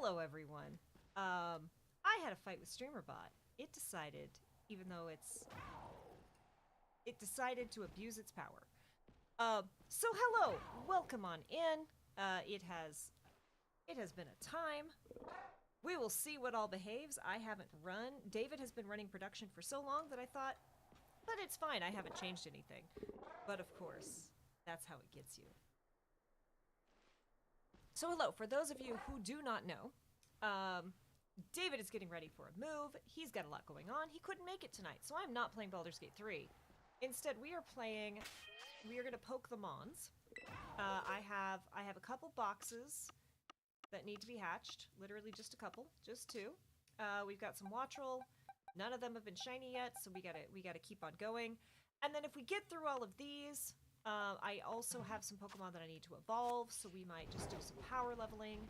hello everyone. I had a fight with StreamerBot. It decided, even though it decided to abuse its power. So hello, welcome on in. It has been a time. We will see what all behaves. I haven't run. David has been running production for so long that I thought, but it's fine. I haven't changed anything. But of course, that's how it gets you. So hello, for those of you who do not know, David is getting ready for a move. He's got a lot going on. He couldn't make it tonight, so I'm not playing Baldur's Gate 3. Instead, we are going to poke the Mons. I have a couple boxes that need to be hatched. Literally just a couple, just two. We've got some Wattrel. None of them have been shiny yet, so we gotta keep on going. And then if we get through all of these, I also have some Pokemon that I need to evolve, so we might just do some power leveling.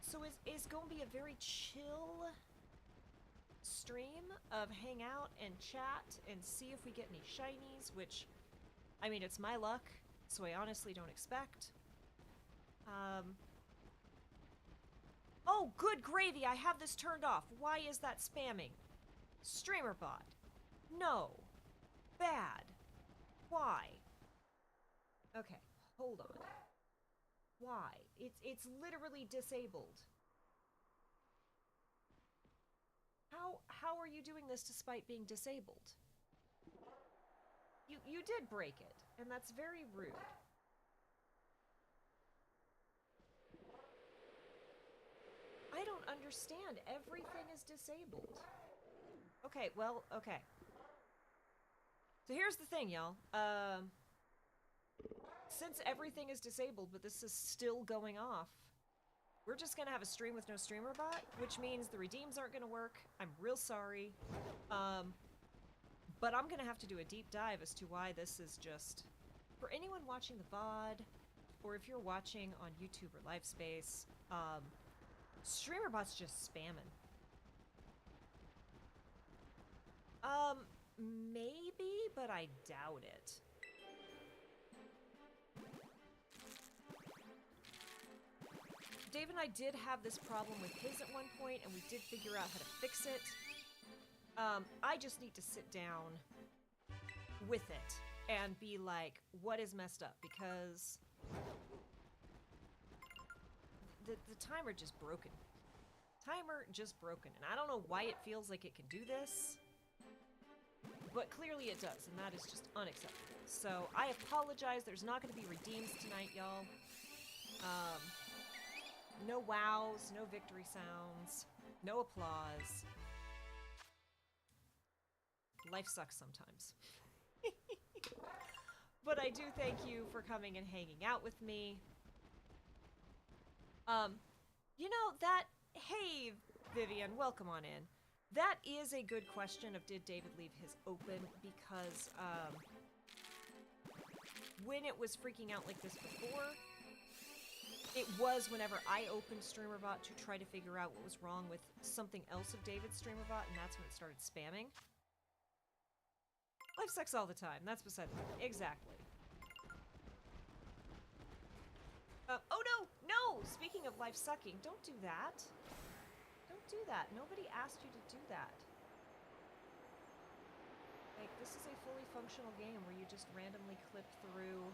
So it's going to be a very chill stream of hang out and chat and see if we get any shinies, which, I mean, it's my luck, so I honestly don't expect. Oh, good gravy, I have this turned off. Why is that spamming? StreamerBot. No. Bad. Why? Okay, hold on. Why? It's literally disabled. How are you doing this despite being disabled? You did break it, and that's very rude. I don't understand. Everything is disabled. Okay, well, okay. So here's the thing, y'all. Since everything is disabled, but this is still going off, we're just gonna have a stream with no StreamerBot, which means the redeems aren't gonna work. I'm real sorry. But I'm gonna have to do a deep dive as to why this is just... For anyone watching the VOD, or if you're watching on YouTube or Livespace, StreamerBot's just spamming. Maybe, but I doubt it. Dave and I did have this problem with his at one point, and we did figure out how to fix it. I just need to sit down with it and be like, what is messed up? Because the timer just broken. Timer just broken, and I don't know why it feels like it can do this, but clearly it does, and that is just unacceptable. So I apologize. There's not going to be redeems tonight, y'all. No wows, no victory sounds, no applause. Life sucks sometimes. But I do thank you for coming and hanging out with me. You know, that... Hey, Vivian, welcome on in. That is a good question of did David leave his open, because, when it was freaking out like this before, it was whenever I opened StreamerBot to try to figure out what was wrong with something else of David's StreamerBot, and that's when it started spamming. Life sucks all the time. That's beside the point. Exactly. Oh no! No! Speaking of life sucking, don't do that. Don't do that. Nobody asked you to do that. Like, this is a fully functional game where you just randomly clip through...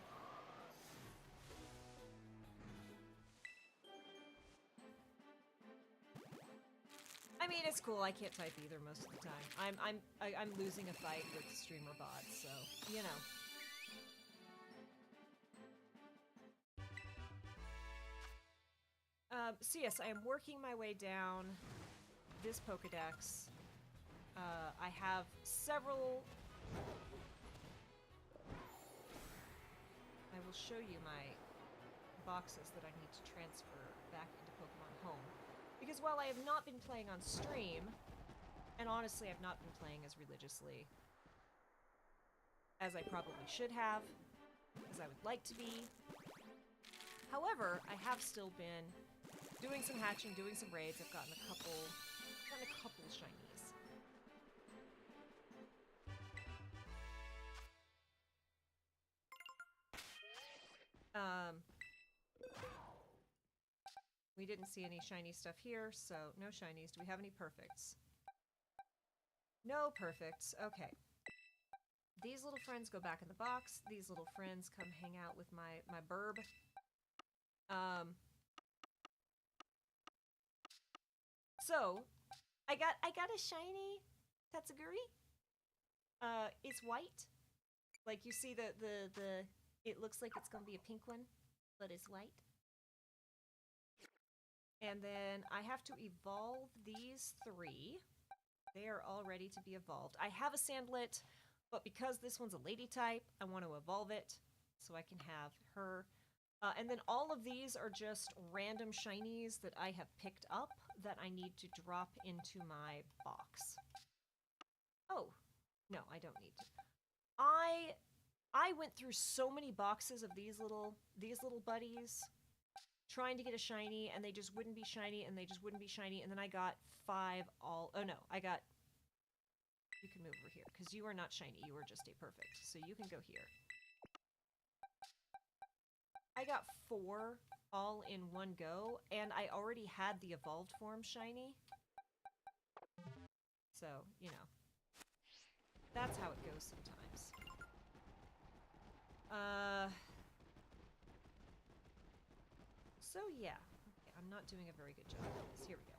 I mean, it's cool. I can't type either most of the time. I'm losing a fight with StreamerBot, so you know. So yes, I am working my way down this Pokedex. I have several... I will show you my boxes that I need to transfer back into Pokemon Home. Because while I have not been playing on stream, and honestly I've not been playing as religiously as I probably should have, as I would like to be, however, I have still been doing some hatching, doing some raids. I've gotten a couple shinies. We didn't see any shiny stuff here, so no shinies. Do we have any perfects? No perfects. Okay. These little friends go back in the box. These little friends come hang out with my burb. So, I got a shiny Tatsuguri. It's white. Like, you see it looks like it's gonna be a pink one, but it's white. And then I have to evolve these 3. They are all ready to be evolved. I have a Sandlit, but because this one's a lady type, I want to evolve it so I can have her. And then all of these are just random shinies that I have picked up that I need to drop into my box. Oh, no, I don't need to. I went through so many boxes of these little buddies trying to get a shiny, and they just wouldn't be shiny, and they just wouldn't be shiny, and then I got 5 all... Oh no, I got... You can move over here, because you are not shiny, you are just a perfect, so you can go here. I got 4 all in one go, and I already had the evolved form shiny. So, you know. That's how it goes sometimes. So yeah. Okay, I'm not doing a very good job of this. Here we go.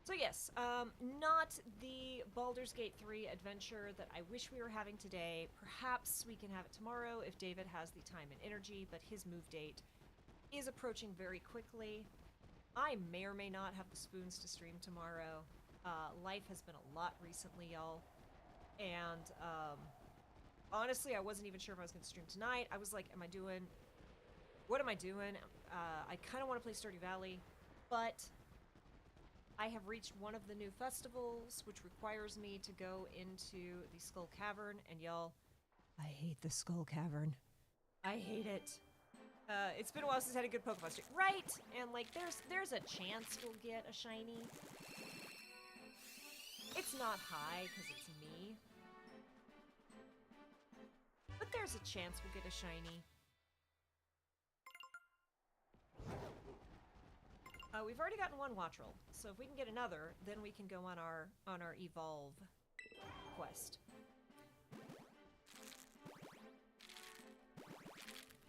So yes, not the Baldur's Gate 3 adventure that I wish we were having today. Perhaps we can have it tomorrow if David has the time and energy, but his move date is approaching very quickly. I may or may not have the spoons to stream tomorrow. Life has been a lot recently, y'all. And, honestly, I wasn't even sure if I was going to stream tonight. I was like, what am I doing? I kind of want to play Stardew Valley, but I have reached one of the new festivals, which requires me to go into the Skull Cavern, and y'all, I hate the Skull Cavern. I hate it. It's been a while since I had a good Pokemon stream. Right! And, like, there's a chance we'll get a shiny. It's not high, because it's me. But there's a chance we'll get a shiny. We've already gotten 1 Wattrel, so if we can get another, then we can go on our Evolve quest.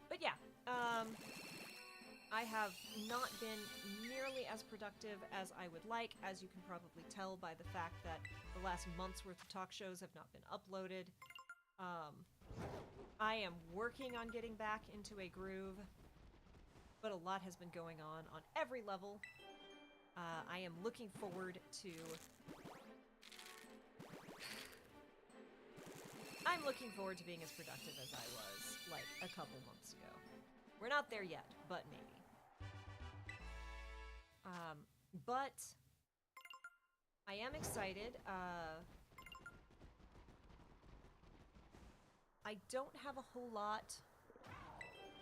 But yeah, I have not been nearly as productive as I would like, as you can probably tell by the fact that the last month's worth of talk shows have not been uploaded. I am working on getting back into a groove, but a lot has been going on every level. I am looking forward to... I'm looking forward to being as productive as I was, like, a couple months ago. We're not there yet, but maybe. But I am excited. I don't have a whole lot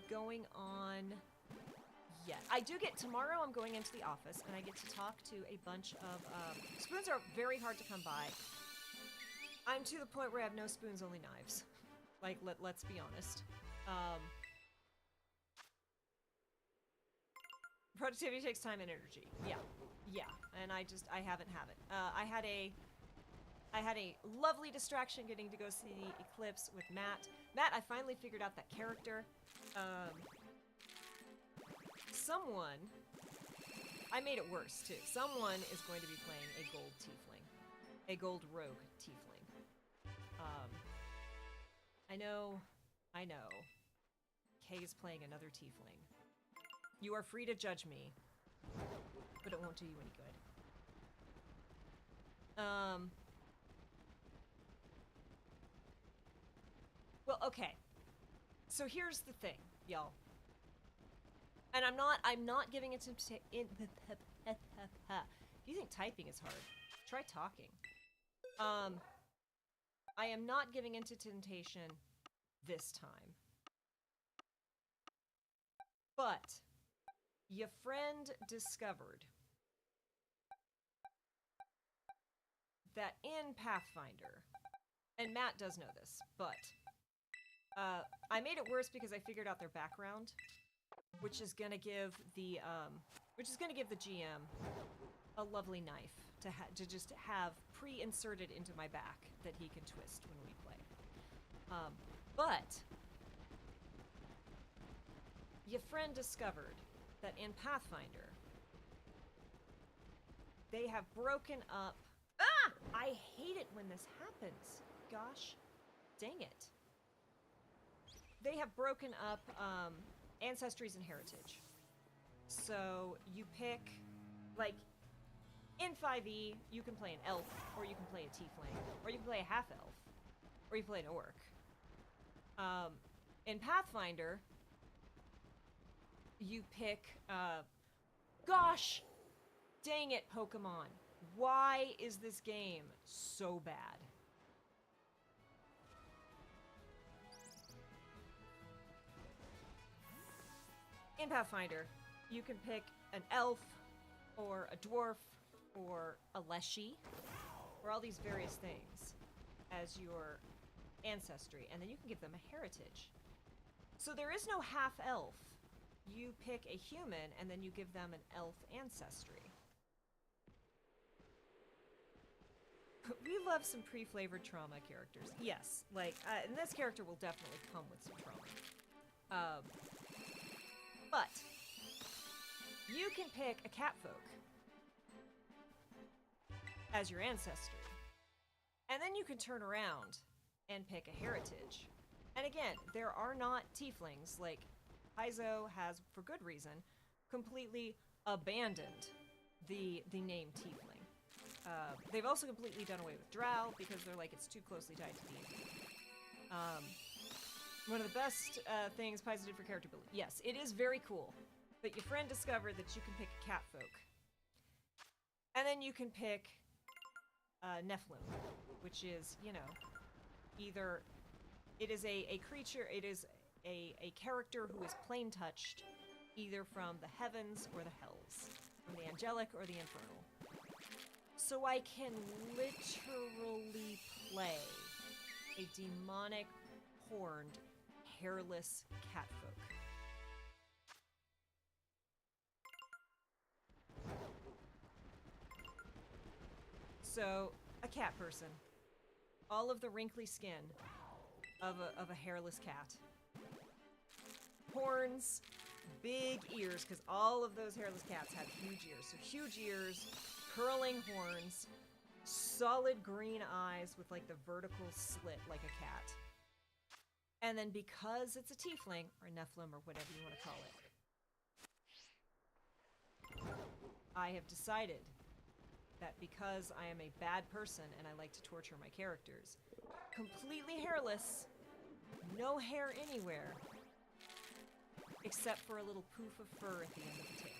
going on yet. I do get, tomorrow I'm going into the office and I get to talk to a bunch of, spoons are very hard to come by. I'm to the point where I have no spoons, only knives. Like, let's be honest. Productivity takes time and energy. Yeah, and I haven't had it. I had a lovely distraction getting to go see the Eclipse with Matt. Matt, I finally figured out that character. Someone, I made it worse too. Someone is going to be playing a gold tiefling. A gold rogue tiefling. I know. Kay is playing another tiefling. You are free to judge me, but it won't do you any good. Well, okay. So here's the thing, y'all. And I'm not giving it to... If you think typing is hard, try talking. I am not giving into temptation this time. But your friend discovered that in Pathfinder, and Matt does know this, but I made it worse because I figured out their background. which is gonna give the GM a lovely knife to just have pre-inserted into my back that he can twist when we play. But your friend discovered that in Pathfinder, they have broken up... Ah! I hate it when this happens. Gosh, dang it. They have broken up ancestries and heritage. So you pick, like, in 5e, you can play an elf, or you can play a tiefling, or you can play a half-elf, or you can play an orc. In Pathfinder, you pick, gosh, dang it, Pokemon. Why is this game so bad? In Pathfinder, you can pick an elf, or a dwarf, or a leshy, or all these various things as your ancestry, and then you can give them a heritage. So there is no half-elf. You pick a human, and then you give them an elf ancestry. We love some pre-flavored trauma characters. Yes, like, and this character will definitely come with some trauma. But you can pick a catfolk as your ancestry. And then you can turn around and pick a heritage. And again, there are not tieflings. Like, Paizo has, for good reason, completely abandoned the name tiefling. They've also completely done away with drow because they're like, it's too closely tied to D&D. One of the best things Paizo did for character building. Yes, it is very cool. But your friend discovered that you can pick a catfolk. And then you can pick Nephilim, which is, you know, either it is a creature, it is a character who is plane touched, either from the heavens or the hells, from the angelic or the infernal. So I can literally play a demonic, horned, hairless catfolk. So, a cat person. All of the wrinkly skin of a hairless cat. Horns, big ears, because all of those hairless cats have huge ears. So huge ears, curling horns, solid green eyes with like the vertical slit like a cat. And then because it's a tiefling, or Nephilim, or whatever you want to call it, I have decided that because I am a bad person and I like to torture my characters, completely hairless, no hair anywhere, except for a little poof of fur at the end of the tail.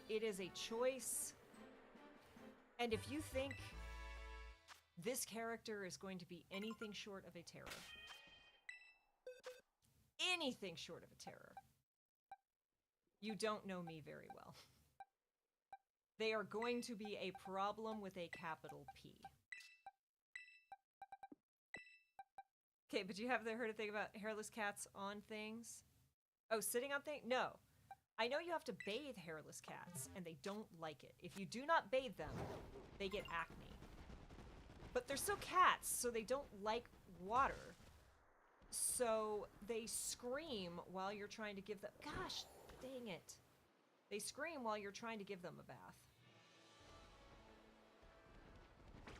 It is a choice, and if you think this character is going to be anything short of a terror, anything short of a terror, you don't know me very well. They are going to be a problem with a capital P. Okay, but you have heard a thing about hairless cats on things? Oh, sitting on things? No. I know you have to bathe hairless cats, and they don't like it. If you do not bathe them, they get acne. But they're still cats, so they don't like water. So they scream while you're trying to give them... Gosh, dang it. They scream while you're trying to give them a bath.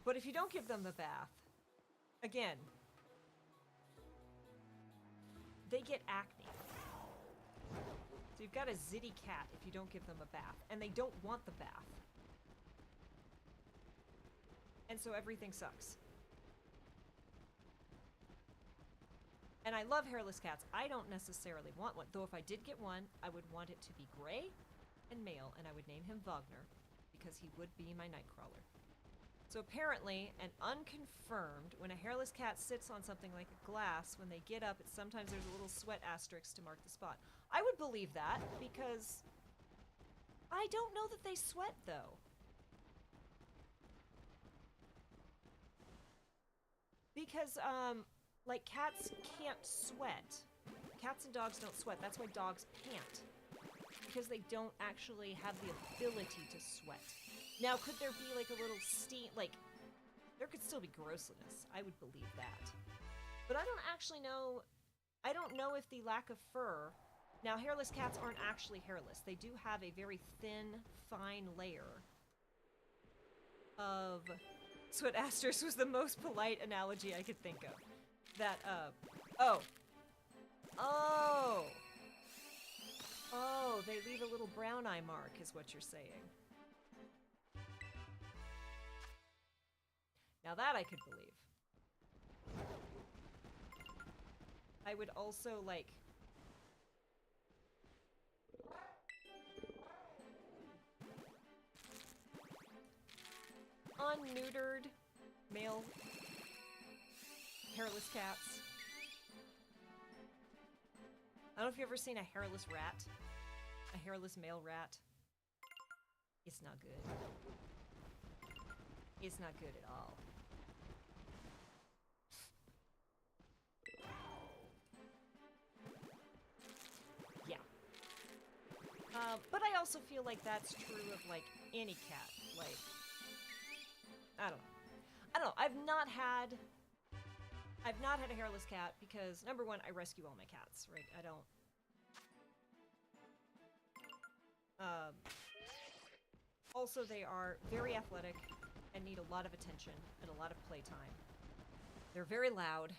But if you don't give them the bath, again, they get acne. So you've got a zitty cat if you don't give them a bath, and they don't want the bath. And so everything sucks. And I love hairless cats. I don't necessarily want one, though if I did get one, I would want it to be gray and male, and I would name him Wagner, because he would be my Nightcrawler. So apparently, and unconfirmed, when a hairless cat sits on something like a glass, when they get up, sometimes there's a little sweat asterisk to mark the spot. I would believe that, because I don't know that they sweat, though. Because, like, cats can't sweat. cats and dogs don't sweat. That's why dogs pant. Because they don't actually have the ability to sweat. Now, could there be like a little steam, like, there could still be grossness. I would believe that. But I don't actually know, I don't know if the lack of fur, now hairless cats aren't actually hairless. They do have a very thin, fine layer of, sweat asters was the most polite analogy I could think of. That, oh, they leave a little brown eye mark, is what you're saying. Now that I could believe. I would also, like... unneutered male hairless cats. I don't know if you've ever seen a hairless rat. A hairless male rat. It's not good. It's not good at all. Yeah. But I also feel like that's true of, like, any cat. Like, I don't know. I've not had a hairless cat because, number one, I rescue all my cats, right? I don't... also, they are very athletic and need a lot of attention and a lot of playtime. They're very loud.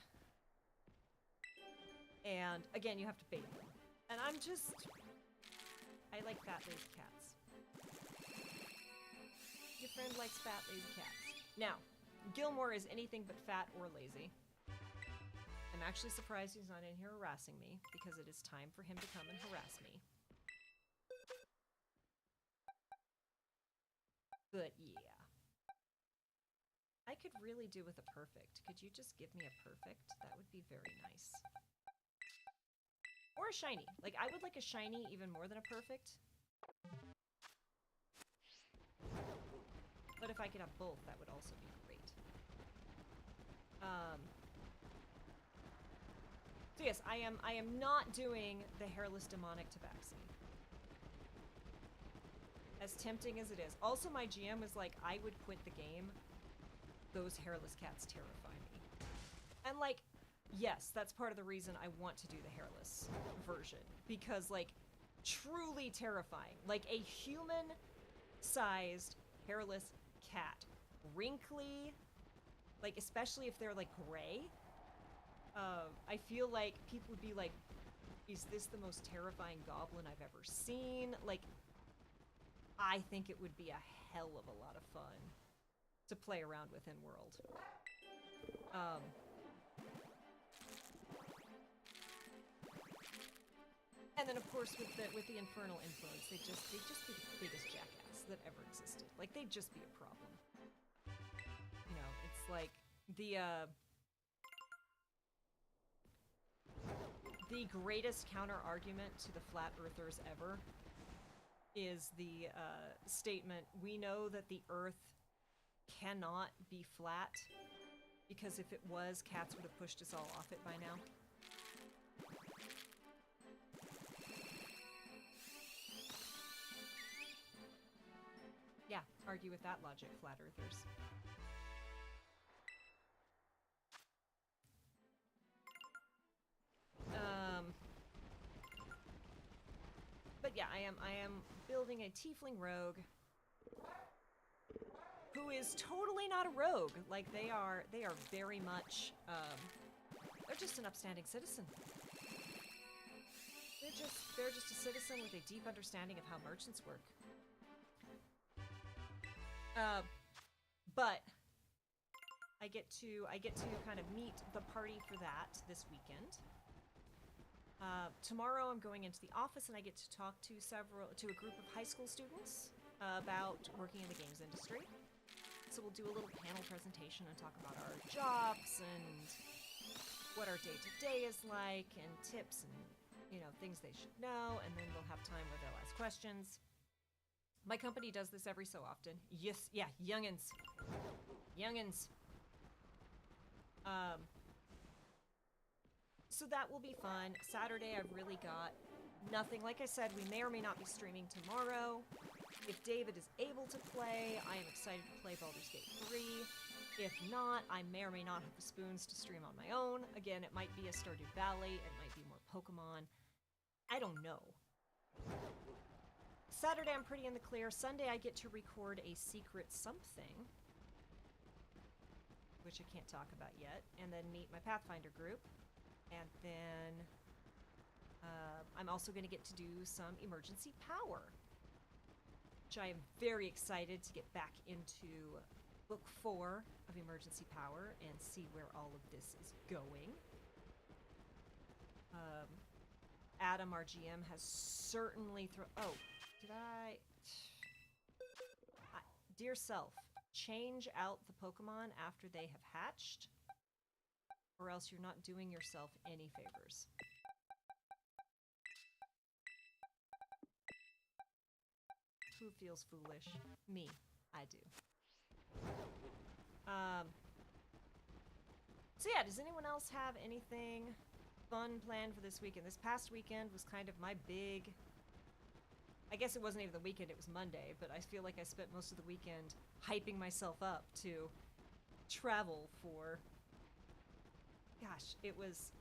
And, again, you have to bathe them. And I'm just... I like fat, lazy cats. Your friend likes fat, lazy cats. Now, Gilmore is anything but fat or lazy. I'm actually surprised he's not in here harassing me, because it is time for him to come and harass me. But yeah. I could really do with a perfect. Could you just give me a perfect? That would be very nice. Or a shiny. Like, I would like a shiny even more than a perfect. But if I could have both, that would also be great. So yes, I am not doing the hairless demonic tabaxi. As tempting as it is. Also, my GM was like, I would quit the game. Those hairless cats terrify me. And like, yes, that's part of the reason I want to do the hairless version. Because, like, truly terrifying. Like, a human-sized hairless cat. Wrinkly, like, especially if they're, like, gray. I feel like people would be like, is this the most terrifying goblin I've ever seen? Like, I think it would be a hell of a lot of fun to play around with in world. And then, of course, with the infernal influence, they'd just be the biggest jackass that ever existed. Like, they'd just be a problem. You know, it's like the greatest counter-argument to the flat earthers ever is the statement, we know that the earth cannot be flat, because if it was, cats would have pushed us all off it by now. Yeah, argue with that logic, flat earthers. But yeah, I am building a tiefling rogue who is totally not a rogue. Like, they are very much, they're just an upstanding citizen. They're just a citizen with a deep understanding of how merchants work. But I get to kind of meet the party for that this weekend. Tomorrow I'm going into the office and I get to talk to a group of high school students about working in the games industry. So we'll do a little panel presentation and talk about our jobs and what our day-to-day is like and tips and, you know, things they should know, and then we'll have time where they'll ask questions. My company does this every so often. Yes, yeah, youngins. Youngins. So that will be fun. Saturday, I've really got nothing. Like I said, we may or may not be streaming tomorrow. If David is able to play, I am excited to play Baldur's Gate 3. If not, I may or may not have the spoons to stream on my own. Again, it might be a Stardew Valley, it might be more Pokemon. I don't know. Saturday, I'm pretty in the clear. Sunday, I get to record a secret something, which I can't talk about yet, and then meet my Pathfinder group. And then I'm also going to get to do some emergency power, which I am very excited to get back into book 4 of Emergency Power and see where all of this is going. Adam, our GM, has certainly oh, did dear self, change out the Pokemon after they have hatched, or else you're not doing yourself any favors. Who feels foolish? Me. I do. So yeah, does anyone else have anything fun planned for this weekend? This past weekend was kind of my big... I guess it wasn't even the weekend, it was Monday, but I feel like I spent most of the weekend hyping myself up to travel for... Gosh, it was...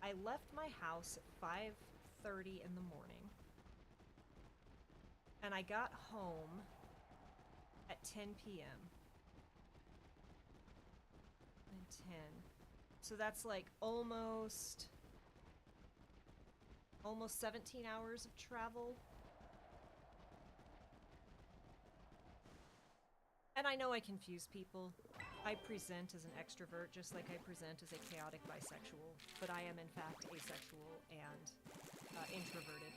I left my house at 5:30 in the morning, and I got home at 10 p.m. and 10. So that's like almost 17 hours of travel. And I know I confuse people. I present as an extrovert just like I present as a chaotic bisexual, but I am in fact asexual and introverted.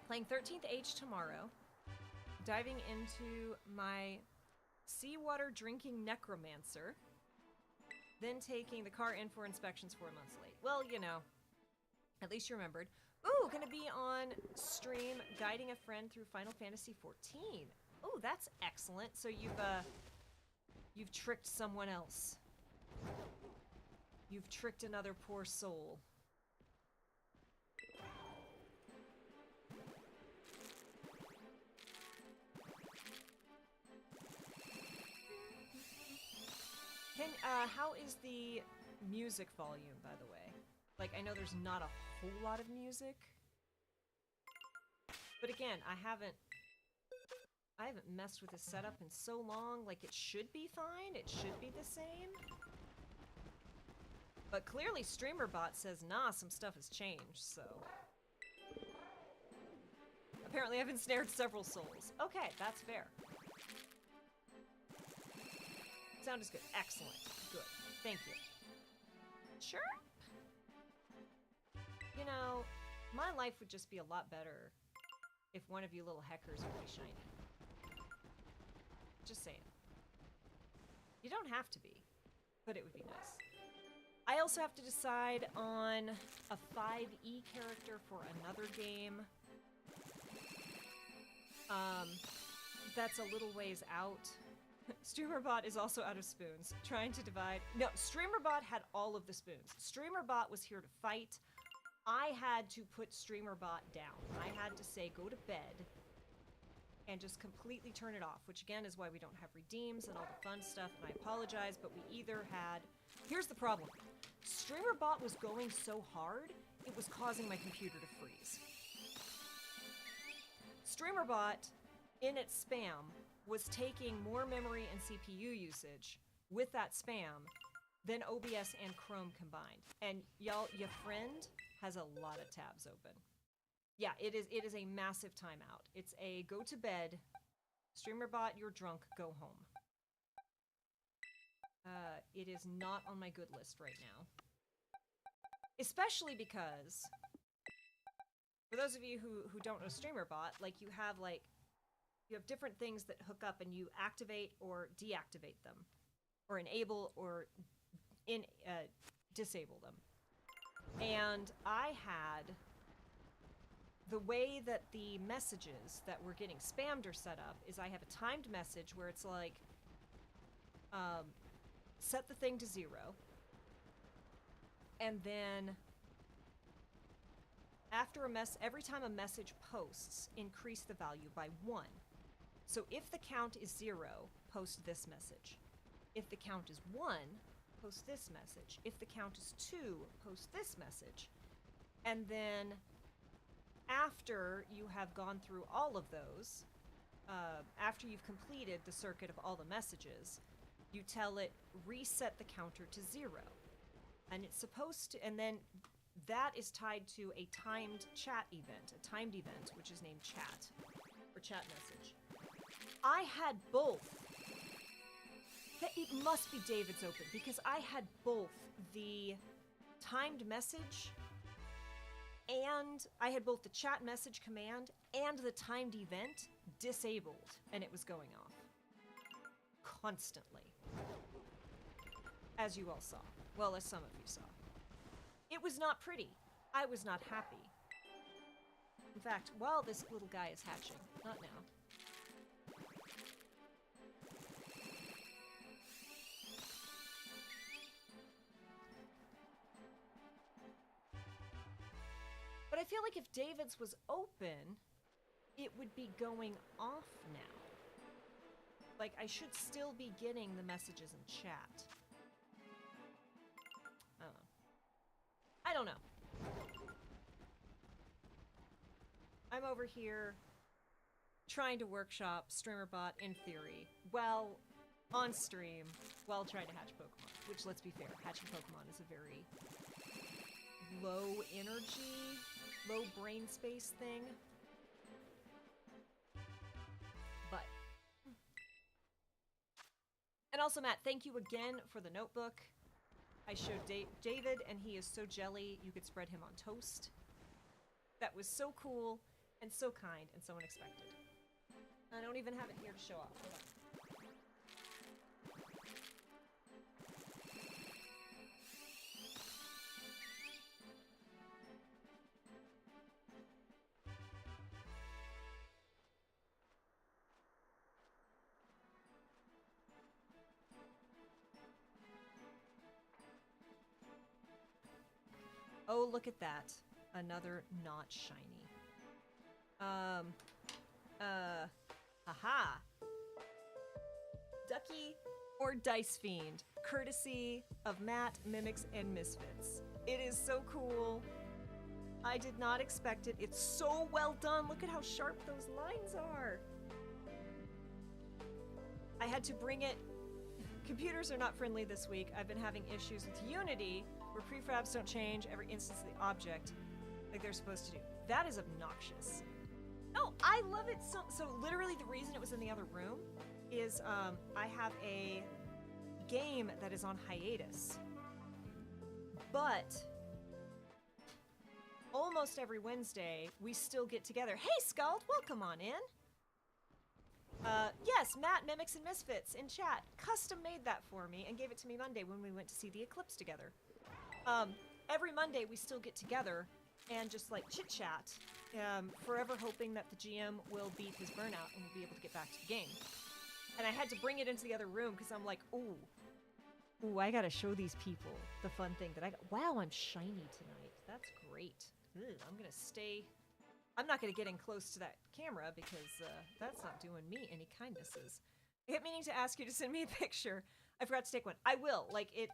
Playing 13th Age tomorrow. Diving into my seawater drinking necromancer. Then taking the car in for inspections 4 months late. Well, you know, at least you remembered. Ooh, gonna be on stream guiding a friend through Final Fantasy XIV. Ooh, that's excellent. So you've tricked someone else. You've tricked another poor soul. How is the music volume, by the way? Like, I know there's not a whole lot of music. But again, I haven't messed with this setup in so long. Like, it should be fine. It should be the same. But clearly StreamerBot says, nah, some stuff has changed, so... Apparently I've ensnared several souls. Okay, that's fair. Sound is good. Excellent. Good. Thank you. Sure. You know, my life would just be a lot better if one of you little heckers would be shiny. Just saying. You don't have to be, but it would be nice. I also have to decide on a 5e character for another game. That's a little ways out. StreamerBot is also out of spoons, trying to divide... No, StreamerBot had all of the spoons. StreamerBot was here to fight. I had to put StreamerBot down. I had to say, go to bed, and just completely turn it off, which again is why we don't have redeems and all the fun stuff, and I apologize, but we either had... Here's the problem. StreamerBot was going so hard, it was causing my computer to freeze. StreamerBot, in its spam, was taking more memory and CPU usage with that spam than OBS and Chrome combined. And y'all, your friend has a lot of tabs open. Yeah, it is a massive timeout. It's a go to bed, StreamerBot, you're drunk, go home. It is not on my good list right now. Especially because, for those of you who don't know StreamerBot, like you have different things that hook up and you activate or deactivate them, or enable or disable them. And I had the way that the messages that were getting spammed are set up is I have a timed message where it's like, set the thing to 0, and then every time a message posts, increase the value by 1. So if the count is 0, post this message. If the count is 1, post this message. If the count is 2, post this message. And then after you have gone through all of those, after you've completed the circuit of all the messages, you tell it reset the counter to 0. And it's supposed to, and then that is tied to a timed chat event, a timed event, which is named chat, or chat message. I had both. It must be David's open, because I had both the timed message and I had both the chat message command and the timed event disabled, and it was going off constantly. As you all saw. Well, as some of you saw. It was not pretty. I was not happy. In fact, while this little guy is hatching, not now. But I feel like if David's was open, it would be going off now. Like, I should still be getting the messages in chat. I don't know. I'm over here trying to workshop StreamerBot in theory, well, on stream, while trying to hatch Pokemon. Which, let's be fair, hatching Pokemon is a very low energy, low brain space thing. But. And also, Matt, thank you again for the notebook. I showed David, and he is so jelly, you could spread him on toast. That was so cool, and so kind, and so unexpected. I don't even have it here to show off. Hold on. Oh, look at that. Another not shiny. Haha. Ducky or Dice Fiend, courtesy of Matt, Mimics, and Misfits. It is so cool. I did not expect it. It's so well done. Look at how sharp those lines are. I had to bring it. Computers are not friendly this week. I've been having issues with Unity, where prefabs don't change every instance of the object like they're supposed to do. That is obnoxious. No, I love it so literally the reason it was in the other room is I have a game that is on hiatus. But almost every Wednesday we still get together. Hey Scald, welcome on in. Yes, Matt, Mimics, and Misfits in chat custom made that for me and gave it to me Monday when we went to see the eclipse together. Every Monday we still get together and just like chit chat, forever hoping that the GM will beat his burnout and we'll be able to get back to the game. And I had to bring it into the other room because I'm like, ooh, I gotta show these people the fun thing that I got. Wow, I'm shiny tonight. That's great. I'm gonna stay. I'm not gonna get in close to that camera because that's not doing me any kindnesses. I kept meaning to ask you to send me a picture. I forgot to take one. I will. Like it.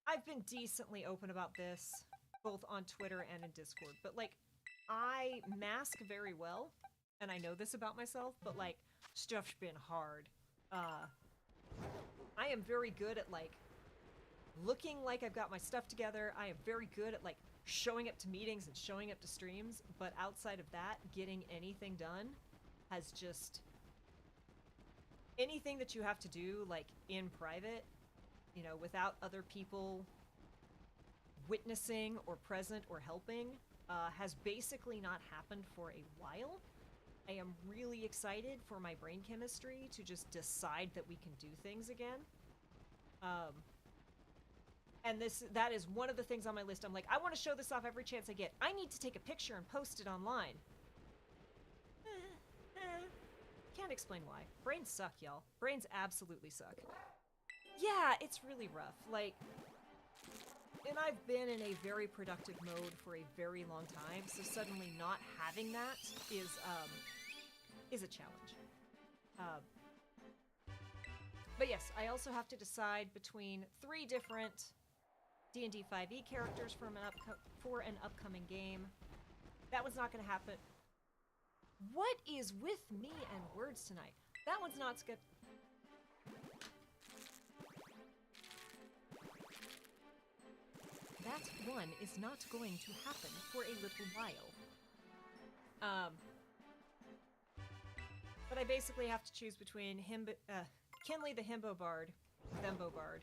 I've been decently open about this, both on Twitter and in Discord, but like, I mask very well, and I know this about myself, but like, stuff's been hard. I am very good at like, looking like I've got my stuff together. I am very good at like, showing up to meetings and showing up to streams, but outside of that, getting anything done has just... Anything that you have to do, like, in private, you know, without other people witnessing or present or helping, has basically not happened for a while. I am really excited for my brain chemistry to just decide that we can do things again. And that is one of the things on my list. I'm like, I want to show this off every chance I get. I need to take a picture and post it online. can't explain why. Brains suck, y'all. Brains absolutely suck. Yeah, it's really rough. Like, and I've been in a very productive mode for a very long time, so suddenly not having that is a challenge. But yes, I also have to decide between 3 different D&D 5e characters for an upcoming game. That one's not gonna happen. What is with me and words tonight? That one's not good. That one is not going to happen for a little while. But I basically have to choose between Kinley the Himbo Bard, Thembo Bard,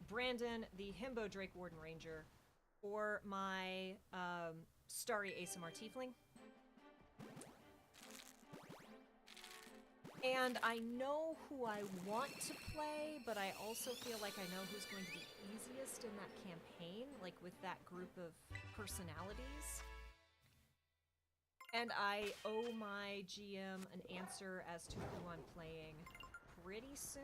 Brandon the Himbo Drake Warden Ranger, or my Starry ASMR Tiefling. And I know who I want to play, but I also feel like I know who's going to be easiest in that campaign, like with that group of personalities. And I owe my GM an answer as to who I'm playing pretty soon.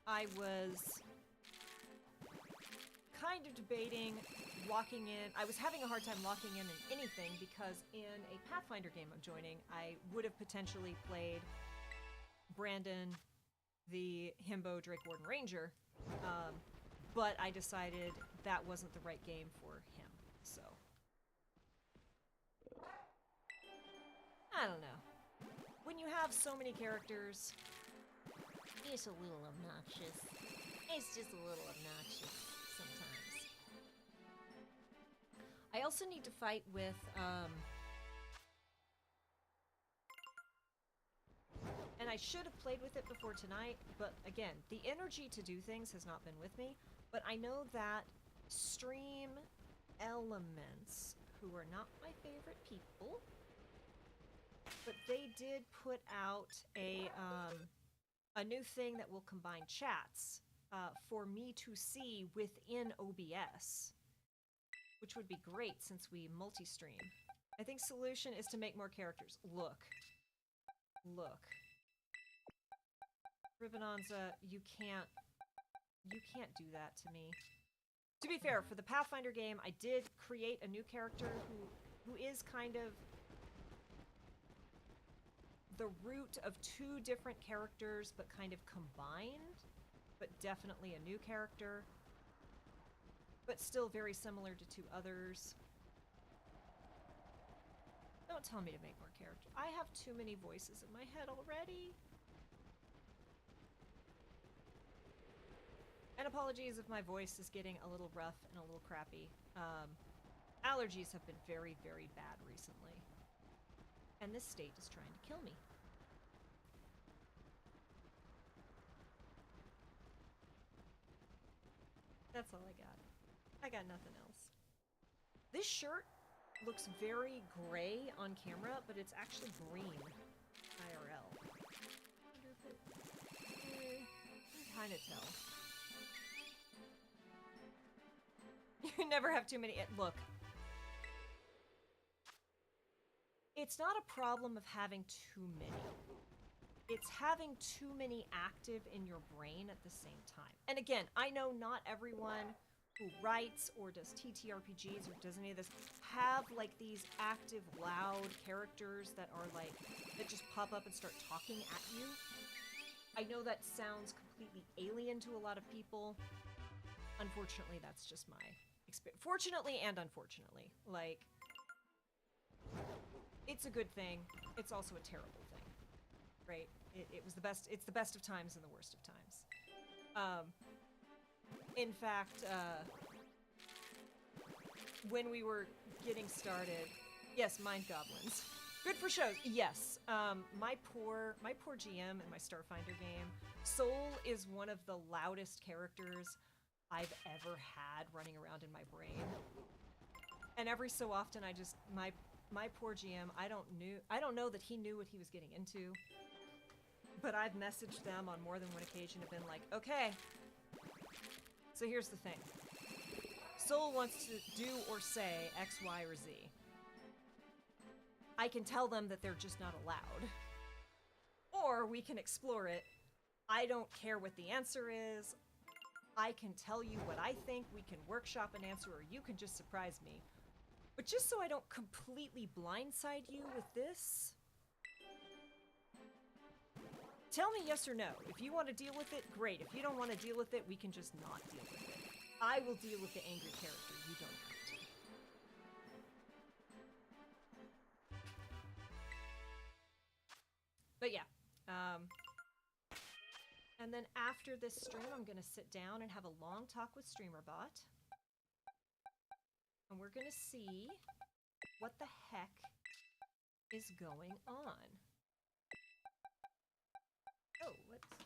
I was kind of debating locking in. I was having a hard time locking in anything because in a Pathfinder game I'm joining, I would have potentially played Brandon, the Himbo Drake Warden Ranger, but I decided that wasn't the right game for him, so. I don't know. When you have so many characters, it's a little obnoxious. It's just a little obnoxious sometimes. I also need to fight with, and I should have played with it before tonight, but again, the energy to do things has not been with me, but I know that Stream Elements, who are not my favorite people, but they did put out a new thing that will combine chats for me to see within OBS, which would be great since we multi-stream. I think solution is to make more characters. Look. Ribbonanza, you can't do that to me. To be fair, for the Pathfinder game, I did create a new character who is kind of the root of 2 different characters, but kind of combined, but definitely a new character, but still very similar to 2 others. Don't tell me to make more characters. I have too many voices in my head already. And apologies if my voice is getting a little rough and a little crappy. Allergies have been very, very bad recently. And this state is trying to kill me. That's all I got. I got nothing else. This shirt looks very gray on camera, but it's actually green IRL. You can kind of tell. You never have too many. Look. It's not a problem of having too many. It's having too many active in your brain at the same time. And again, I know not everyone who writes or does TTRPGs or does any of this have like these active, loud characters that are like, that just pop up and start talking at you. I know that sounds completely alien to a lot of people. Unfortunately, that's just my experience. Fortunately and unfortunately. Like, it's a good thing. It's also a terrible thing, right? It was the best. It's the best of times and the worst of times. In fact, when we were getting started, yes, Mind Goblins, good for shows. Yes, my poor GM in my Starfinder game, Soul is one of the loudest characters I've ever had running around in my brain. And every so often, I just my poor GM, I don't know that he knew what he was getting into, but I've messaged them on more than one occasion and been like, okay, so here's the thing. soul wants to do or say X, Y, or Z. I can tell them that they're just not allowed. Or we can explore it. I don't care what the answer is. I can tell you what I think. We can workshop an answer, or you can just surprise me. But just so I don't completely blindside you with this, tell me yes or no. If you want to deal with it, great. If you don't want to deal with it, we can just not deal with it. I will deal with the angry character. You don't have to. But yeah. And then after this stream, I'm going to sit down and have a long talk with StreamerBot. And we're going to see what the heck is going on. Oh,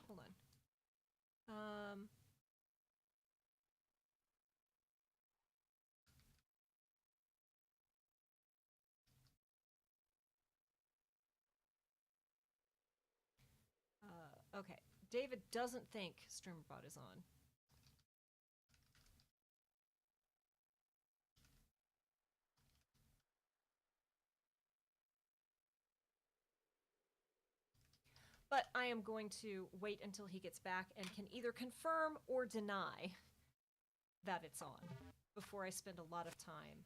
hold on. Okay. David doesn't think StreamerBot is on. But I am going to wait until he gets back and can either confirm or deny that it's on before I spend a lot of time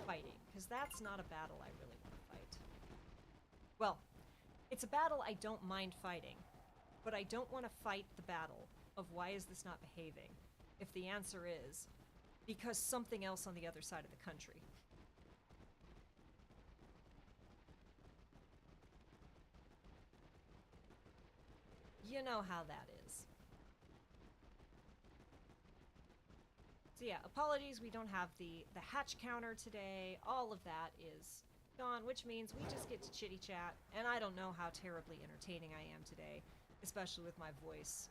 fighting, because that's not a battle I really want to fight. Well, it's a battle I don't mind fighting, but I don't want to fight the battle of why is this not behaving, if the answer is because something else on the other side of the country. You know how that is. So yeah, apologies, we don't have the hatch counter today. All of that is gone, which means we just get to chitty chat, and I don't know how terribly entertaining I am today, especially with my voice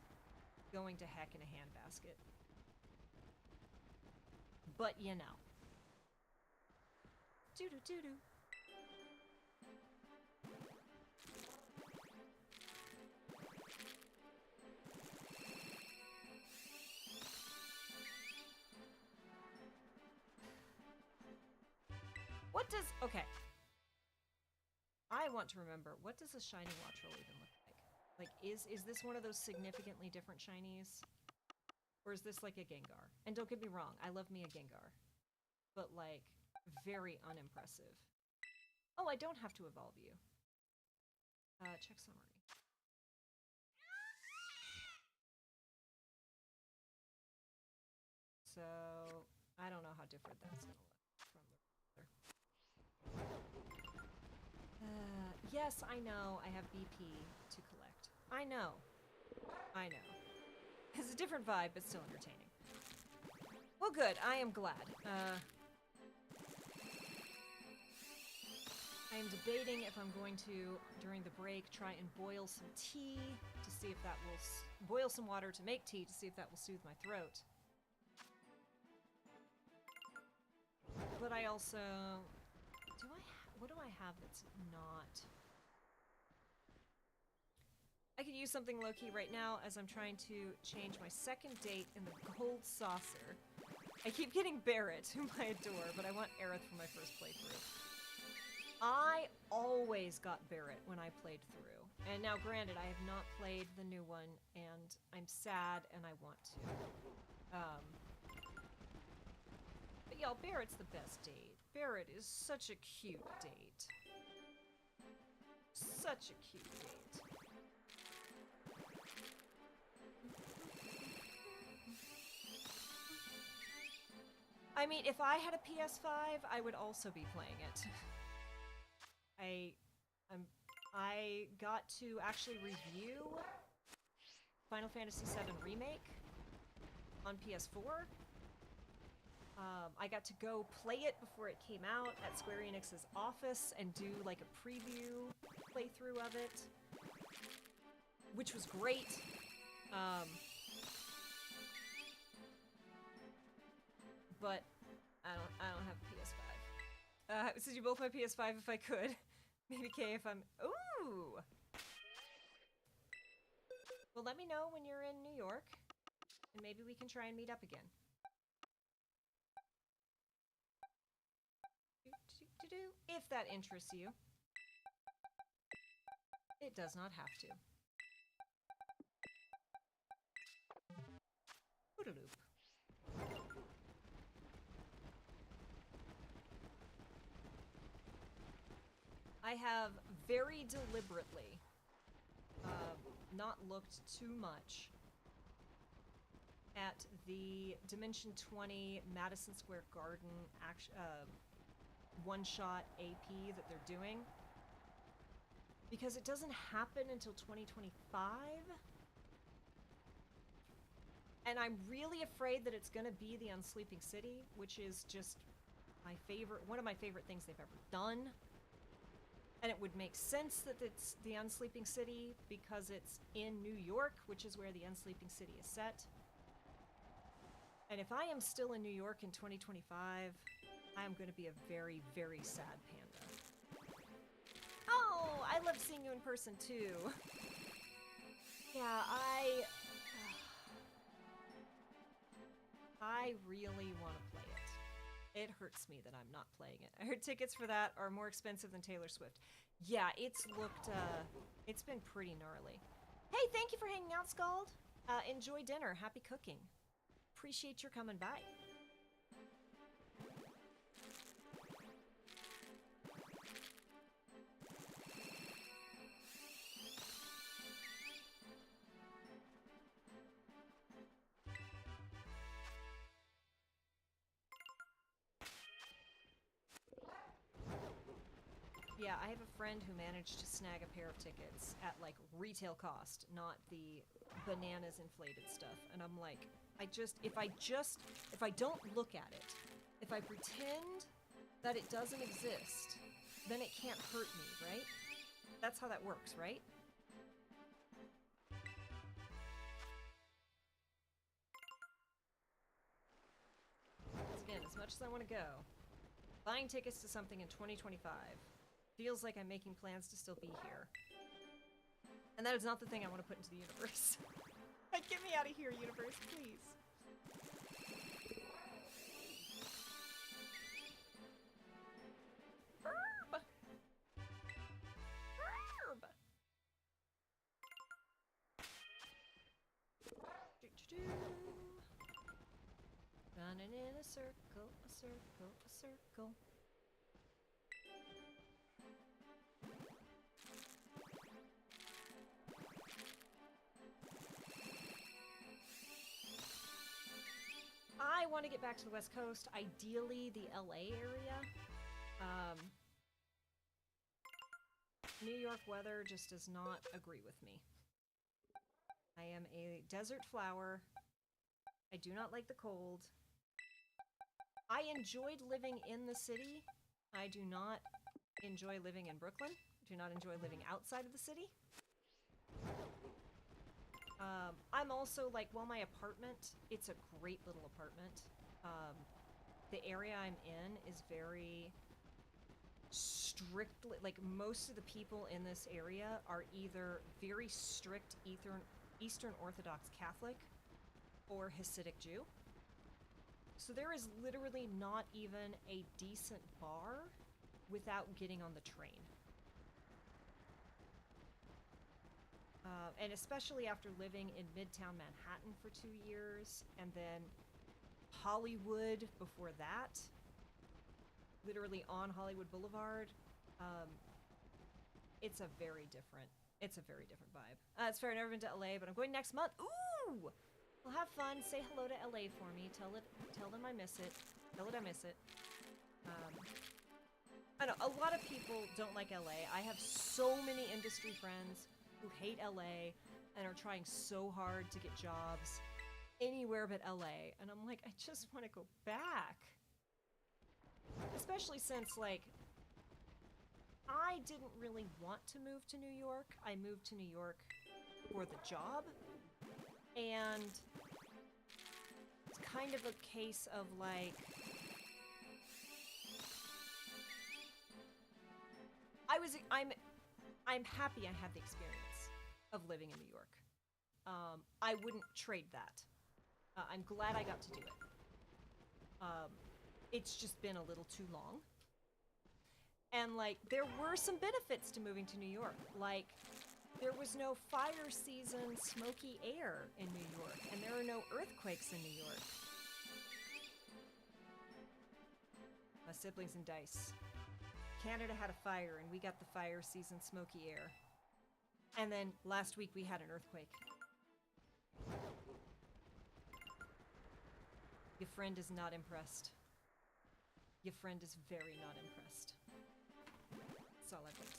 going to heck in a handbasket. But you know. Doo-doo-doo-doo. What does... Okay. I want to remember, what does a shiny Wattrel even look like? Like, is this one of those significantly different shinies? Or is this like a Gengar? And don't get me wrong, I love me a Gengar. But like, very unimpressive. Oh, I don't have to evolve you. Check summary. So, I don't know how different that's gonna look from the yes, I know, I have BP to collect. I know. I know. It's a different vibe, but still entertaining. Well, good, I am glad. I am debating if I'm going to, during the break, try and boil some tea to see if that will... boil some water to make tea to see if that will soothe my throat. But I also... what do I have that's not... I could use something low-key right now as I'm trying to change my second date in the gold saucer. I keep getting Barrett, whom I adore, but I want Aerith for my first playthrough. I always got Barrett when I played through. And now, granted, I have not played the new one, and I'm sad, and I want to. But y'all, Barrett's the best date. Barrett is such a cute date. Such a cute date. I mean, if I had a PS5, I would also be playing it. I got to actually review Final Fantasy VII Remake on PS4. I got to go play it before it came out at Square Enix's office and do like a preview playthrough of it, which was great. But I don't have a PS5. Since you both my PS5 if I could. Maybe K if I'm... Ooh! Well, let me know when you're in New York, and maybe we can try and meet up again. if that interests you. It does not have to. Oodaloop. I have very deliberately not looked too much at the Dimension 20 Madison Square Garden one-shot AP that they're doing. Because it doesn't happen until 2025. And I'm really afraid that it's gonna be the Unsleeping City, which is just my favorite, one of my favorite things they've ever done. And it would make sense that it's the Unsleeping City because it's in New York, which is where the Unsleeping City is set. And if I am still in New York in 2025, I am going to be a very, very sad panda. Oh, I love seeing you in person too. Yeah, I really want to play it. It hurts me that I'm not playing it. I heard tickets for that are more expensive than Taylor Swift. Yeah, it's looked, it's been pretty gnarly. Hey, thank you for hanging out, Scald. Enjoy dinner. Happy cooking. Appreciate your coming by. Yeah, I have a friend who managed to snag a pair of tickets at, like, retail cost, not the bananas inflated stuff. And I'm like, if I don't look at it, if I pretend that it doesn't exist, then it can't hurt me, right? That's how that works, right? Because again, as much as I want to go, buying tickets to something in 2025 feels like I'm making plans to still be here. And that is not the thing I want to put into the universe. Like, get me out of here, universe, please. Herb! Herb! Running in a circle, a circle, a circle. I want to get back to the West Coast, ideally the LA area. New York weather just does not agree with me. I am a desert flower. I do not like the cold. I enjoyed living in the city. I do not enjoy living in Brooklyn. Do not enjoy living outside of the city. I'm also, like, while my apartment, it's a great little apartment, the area I'm in is very strictly, like, most of the people in this area are either very strict Eastern Orthodox Catholic or Hasidic Jew. So there is literally not even a decent bar without getting on the train. And especially after living in Midtown Manhattan for 2 years, and then Hollywood before that, literally on Hollywood Boulevard, it's a very different vibe. It's fair, I've never been to LA, but I'm going next month. Ooh! Well, have fun. Say hello to LA for me. Tell them I miss it. Tell it I miss it. I know, a lot of people don't like LA. I have so many industry friends who hate LA and are trying so hard to get jobs anywhere but LA. And I'm like, I just want to go back. Especially since, like, I didn't really want to move to New York. I moved to New York for the job. And it's kind of a case of, like, I'm happy I had the experience of living in New York. I wouldn't trade that. I'm glad I got to do it. It's just been a little too long. And, like, there were some benefits to moving to New York. Like, there was no fire season smoky air in New York, and there are no earthquakes in New York. My siblings and dice. Canada had a fire, and we got the fire season smoky air. And then last week we had an earthquake. Your friend is not impressed. Your friend is very not impressed. That's all I've got to say.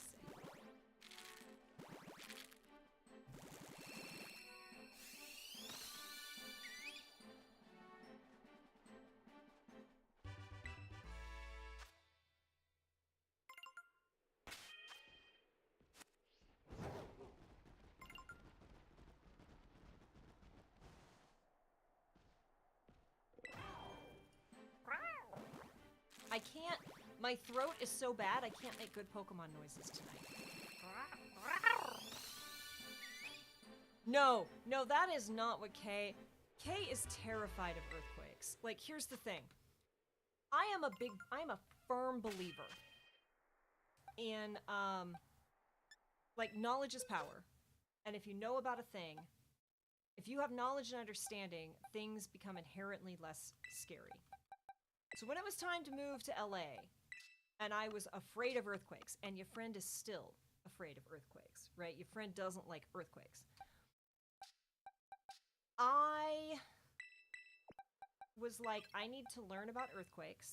I can't, my throat is so bad I can't make good Pokemon noises tonight. No, that is not what Kay is terrified of earthquakes. Like, here's the thing. I am a firm believer in, like, knowledge is power. And if you know about a thing, if you have knowledge and understanding, things become inherently less scary. So when it was time to move to LA, and I was afraid of earthquakes, and your friend is still afraid of earthquakes, right? Your friend doesn't like earthquakes. I was like, I need to learn about earthquakes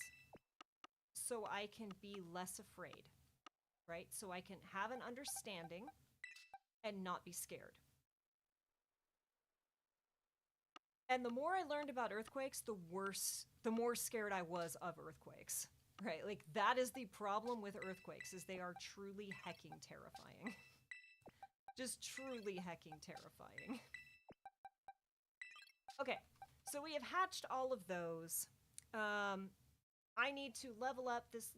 so I can be less afraid, right? So I can have an understanding and not be scared. And the more I learned about earthquakes, the more scared I was of earthquakes, right? Like, that is the problem with earthquakes, is they are truly hecking terrifying. Just truly hecking terrifying. Okay, so we have hatched all of those. I need to level up this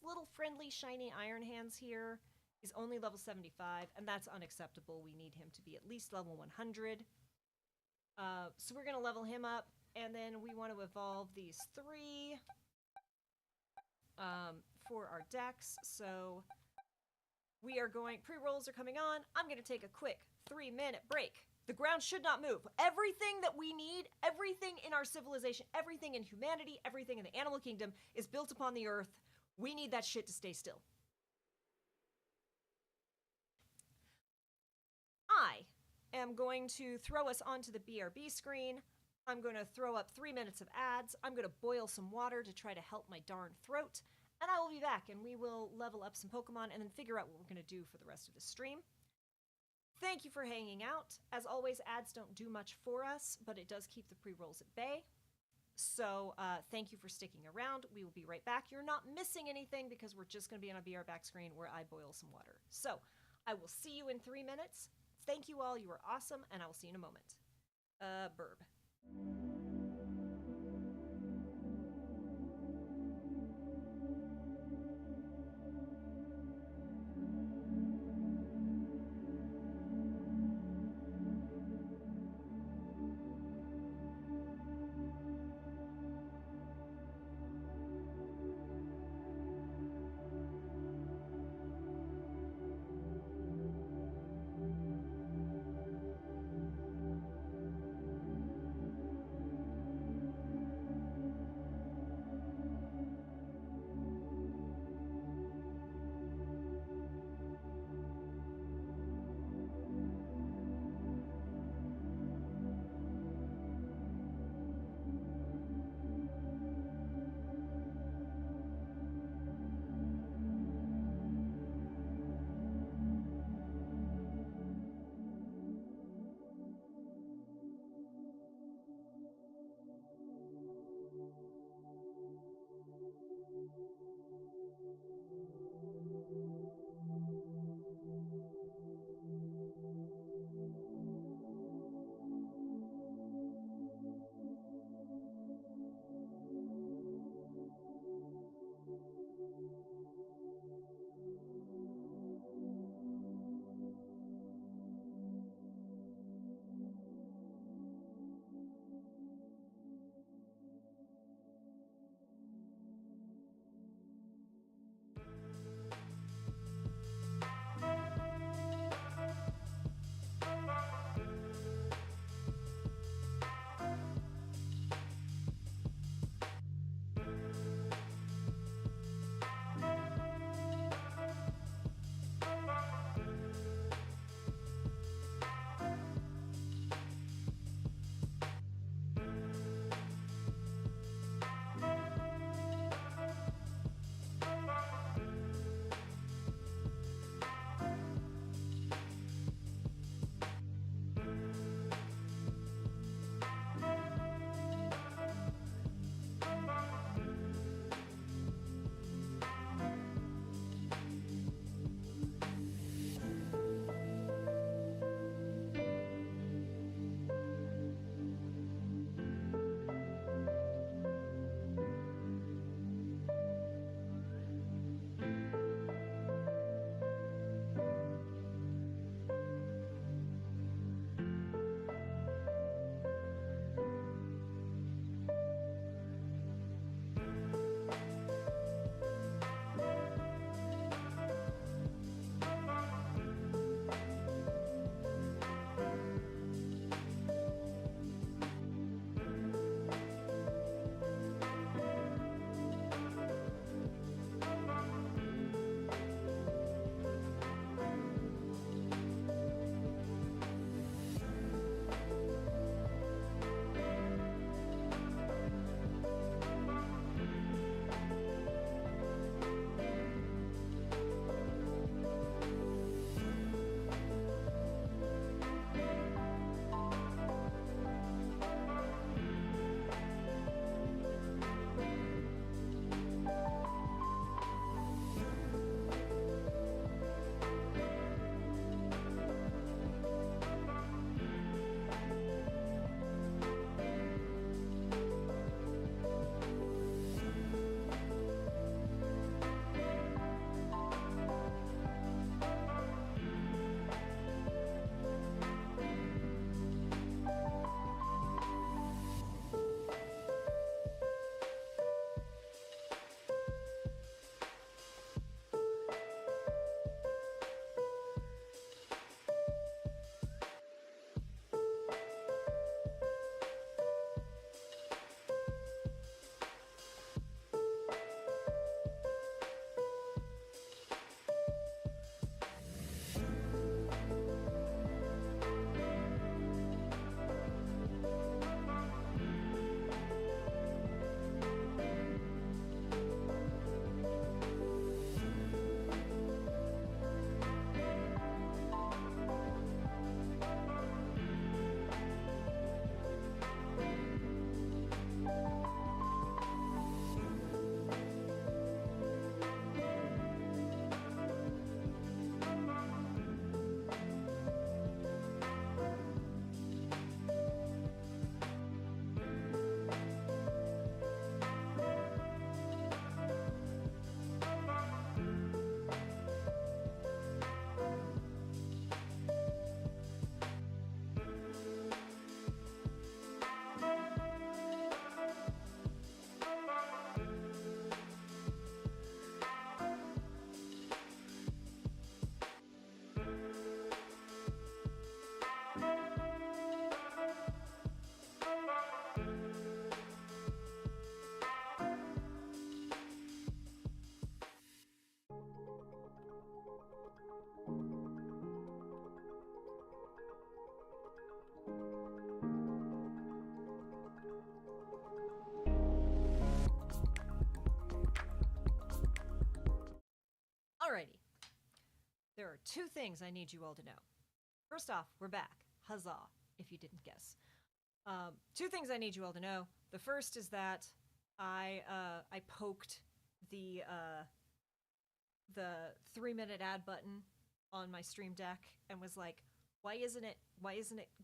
little friendly shiny Iron Hands here. Is only level 75, and that's unacceptable. We need him to be at least level 100. So we're going to level him up, and then we want to evolve these 3 for our decks. So we are going, pre-rolls are coming on. I'm going to take a quick 3-minute break. The ground should not move. Everything that we need, everything in our civilization, everything in humanity, everything in the animal kingdom is built upon the earth. We need that shit to stay still. I am going to throw us onto the BRB screen. I'm going to throw up 3 minutes of ads. I'm going to boil some water to try to help my darn throat. And I will be back, and we will level up some Pokemon and then figure out what we're going to do for the rest of the stream. Thank you for hanging out. As always, ads don't do much for us, but it does keep the pre-rolls at bay. So thank you for sticking around. We will be right back. You're not missing anything because we're just going to be on a BR back screen where I boil some water. So I will see you in 3 minutes. Thank you all. You are awesome, and I will see you in a moment. Burb. two things I need you all to know. First off, we're back. Huzzah, if you didn't guess. Two things I need you all to know. The first is that I poked the 3-minute ad button on my Stream Deck and was like, why isn't it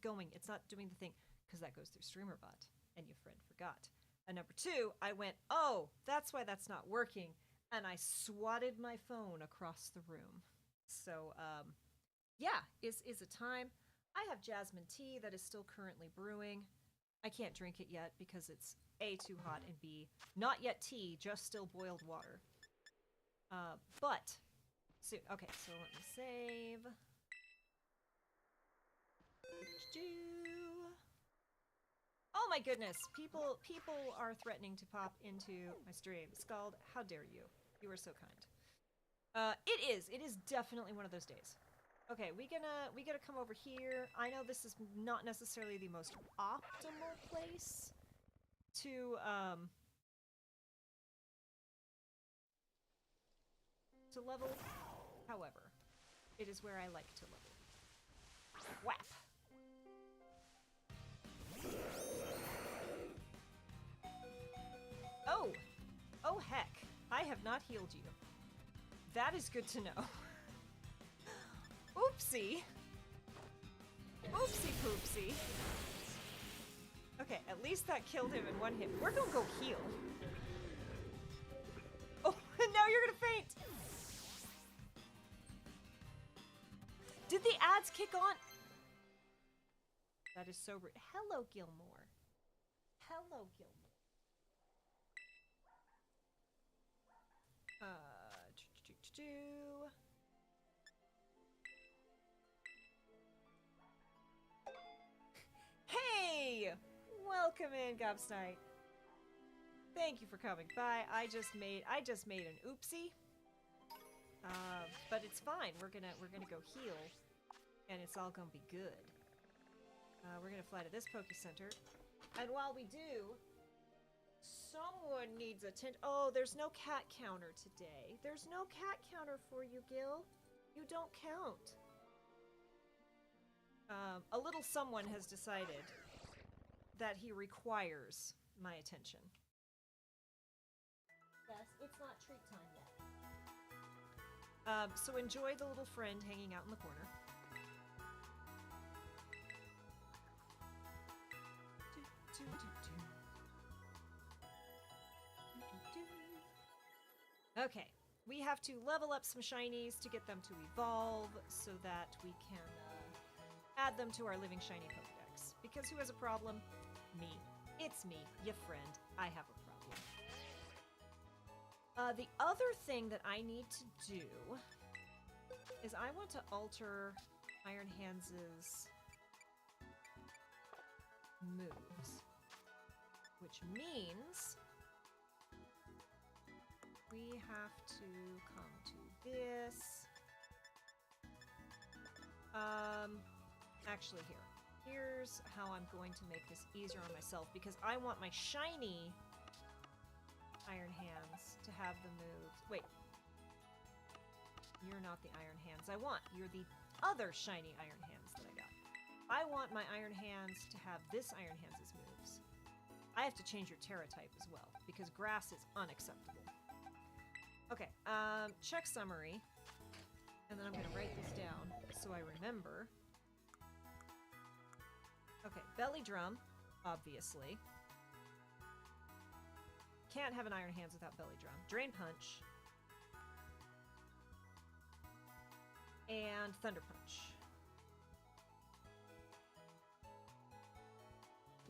going? It's not doing the thing. Because that goes through StreamerBot, and your friend forgot. And number two, I went, oh, that's why that's not working. And I swatted my phone across the room. So, yeah, is a time. I have jasmine tea that is still currently brewing. I can't drink it yet because it's A, too hot, and B, not yet tea, just still boiled water. But, soon. Okay, so let me save. Oh my goodness, people are threatening to pop into my stream. Scald, how dare you? You are so kind. It is definitely one of those days. Okay, we gotta come over here. I know this is not necessarily the most optimal place to level. However, it is where I like to level. Whap! Oh! Oh heck, I have not healed you. That is good to know. Oopsie. Oopsie poopsie. Okay, at least that killed him in one hit. We're gonna go heal. Oh, and now you're gonna faint! Did the ads kick on? That is so rude. Hello, Gilmore. Hello, Gilmore. Hey! Welcome in, Gobsnight. Thank you for coming by. I just made an oopsie. But it's fine. We're gonna go heal, and it's all gonna be good. We're gonna fly to this Poke Center, and while we do, someone needs a tent. Oh, there's no cat counter today. There's no cat counter for you, Gil. You don't count. A little someone has decided that he requires my attention. Yes, it's not treat time yet. So enjoy the little friend hanging out in the corner. Okay, we have to level up some shinies to get them to evolve so that we can add them to our living shiny Pokedex. Because who has a problem? Me. It's me, your friend. I have a problem. The other thing that I need to do is I want to alter Iron Hands' moves. Which means we have to come to this. Actually here. Here's how I'm going to make this easier on myself because I want my shiny Iron Hands to have the moves. Wait. You're not the Iron Hands I want. You're the other shiny Iron Hands that I got. I want my Iron Hands to have this Iron Hands' moves. I have to change your Terra type as well, because grass is unacceptable. Okay, check summary. And then I'm gonna write this down so I remember. Okay, belly drum, obviously. Can't have an Iron Hands without belly drum. Drain punch. And thunder punch.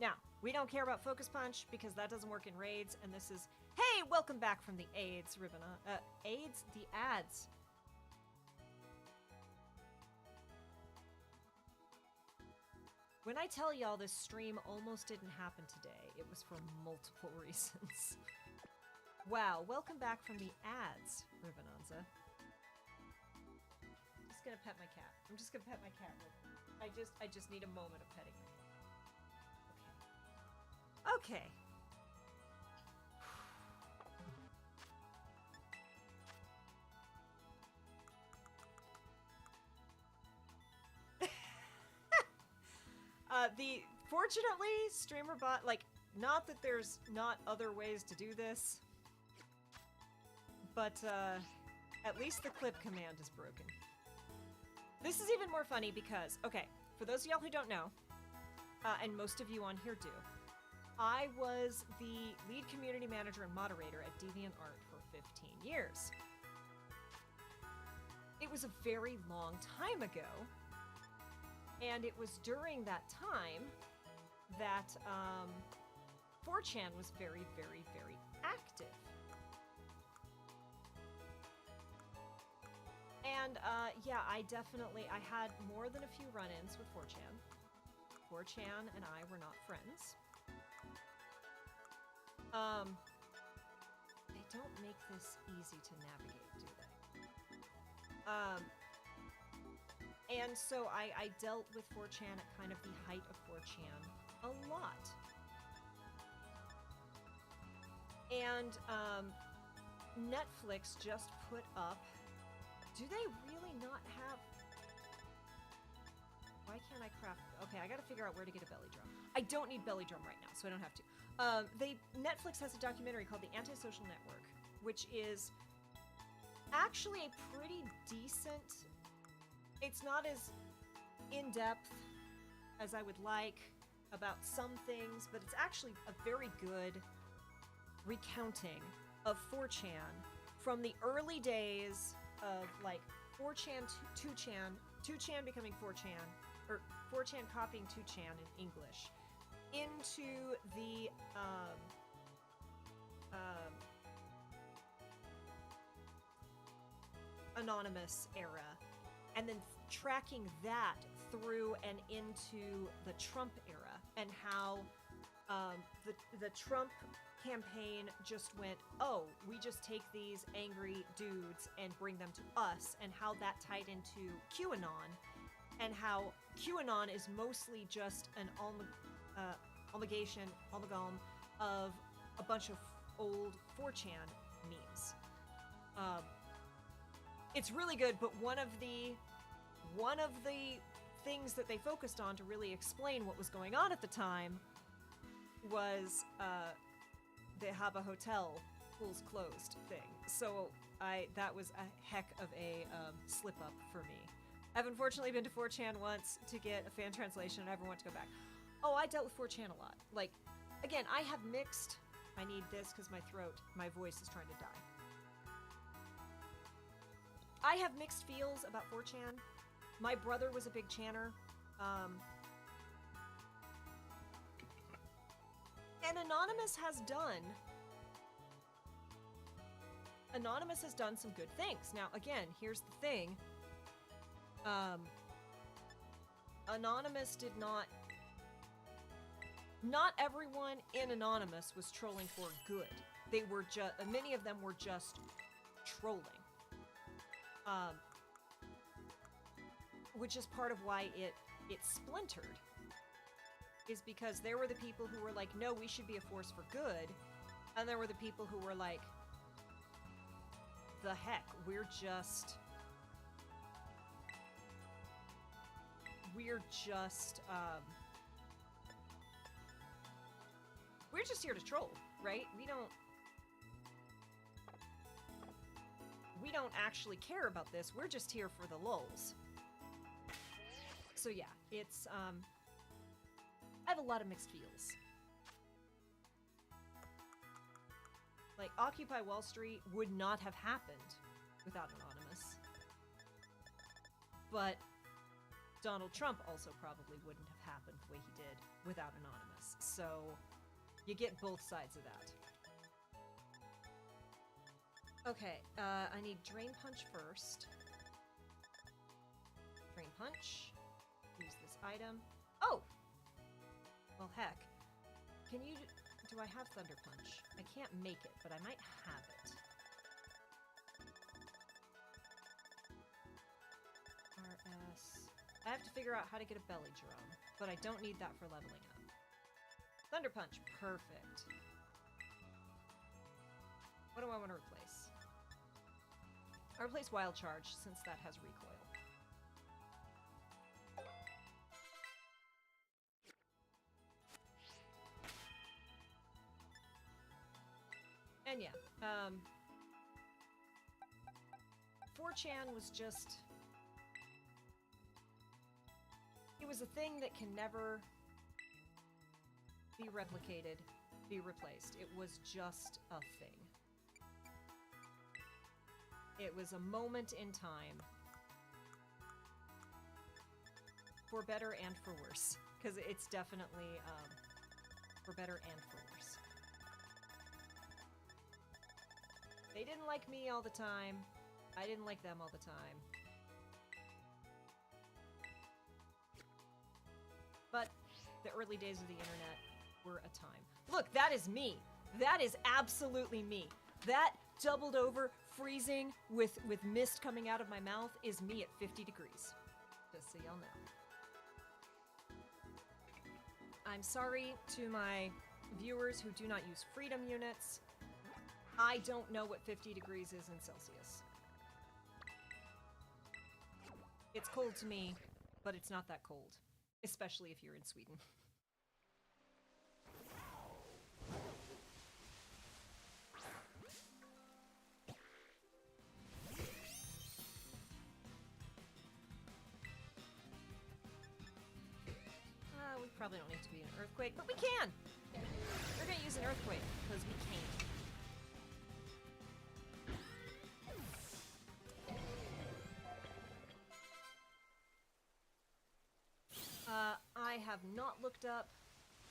Now, we don't care about focus punch because that doesn't work in raids, and this is, hey, welcome back from the AIDS ribbon. AIDS? The ads. When I tell y'all this stream almost didn't happen today, it was for multiple reasons. Wow, welcome back from the ads, Ribbonanza. I'm just gonna pet my cat. I'm just gonna pet my cat. I just need a moment of petting her. Okay. Fortunately, StreamerBot, like, not that there's not other ways to do this, but at least the clip command is broken. This is even more funny because, okay, for those of y'all who don't know, and most of you on here do, I was the lead community manager and moderator at DeviantArt for 15 years. It was a very long time ago, and it was during that time that 4chan was very, very, very active. And yeah, I had more than a few run-ins with 4chan. 4chan and I were not friends. They don't make this easy to navigate, do they? And so I dealt with 4chan at kind of the height of 4chan a lot. And Netflix just put up, do they really not have, why can't I craft, okay, I gotta figure out where to get a belly drum. I don't need belly drum right now, so I don't have to. Netflix has a documentary called The Antisocial Network, which is actually a pretty decent, it's not as in-depth as I would like about some things, but it's actually a very good recounting of 4chan from the early days of like 4chan, 2chan, 2chan becoming 4chan, or 4chan copying 2chan in English, into the anonymous era, and then tracking that through and into the Trump era, and how the Trump campaign just went, oh, we just take these angry dudes and bring them to us, and how that tied into QAnon, and how QAnon is mostly just an amalgam of a bunch of old 4chan memes. It's really good, but one of the things that they focused on to really explain what was going on at the time was the Habba Hotel pools closed thing. So that was a heck of a slip up for me. I've unfortunately been to 4chan once to get a fan translation, and I never want to go back. Oh, I dealt with 4chan a lot. Like, again, I have mixed, I need this because my voice is trying to die. I have mixed feels about 4chan. My brother was a big channer. And Anonymous has done some good things. Now, again, here's the thing. Anonymous did not everyone in Anonymous was trolling for good. They were many of them were just trolling. Which is part of why it splintered. Is because there were the people who were like, no, we should be a force for good. And there were the people who were like, the heck, we're just here to troll, right? We don't actually care about this. We're just here for the lulz. So yeah, it's I have a lot of mixed feels. Like, Occupy Wall Street would not have happened without Anonymous. But Donald Trump also probably wouldn't have happened the way he did without Anonymous. So you get both sides of that. Okay, I need Drain Punch first. Drain Punch. Use this item. Oh! Well, heck. Do I have Thunder Punch? I can't make it, but I might have it. RS. I have to figure out how to get a belly drum, but I don't need that for leveling up. Thunder Punch. Perfect. What do I want to replace? I'll replace Wild Charge, since that has recoil. And yeah, 4chan was just... It was a thing that can never be replicated, be replaced. It was just a thing. It was a moment in time. For better and for worse. Because it's definitely, for better and for worse. They didn't like me all the time. I didn't like them all the time. But the early days of the internet were a time. Look, that is me. That is absolutely me. That doubled over, freezing, with mist coming out of my mouth is me at 50 degrees. Just so y'all know. I'm sorry to my viewers who do not use freedom units. I don't know what 50 degrees is in Celsius. It's cold to me, but it's not that cold. Especially if you're in Sweden. We probably don't need to be an earthquake, but we can! We're gonna use an earthquake, because we can. I have not looked up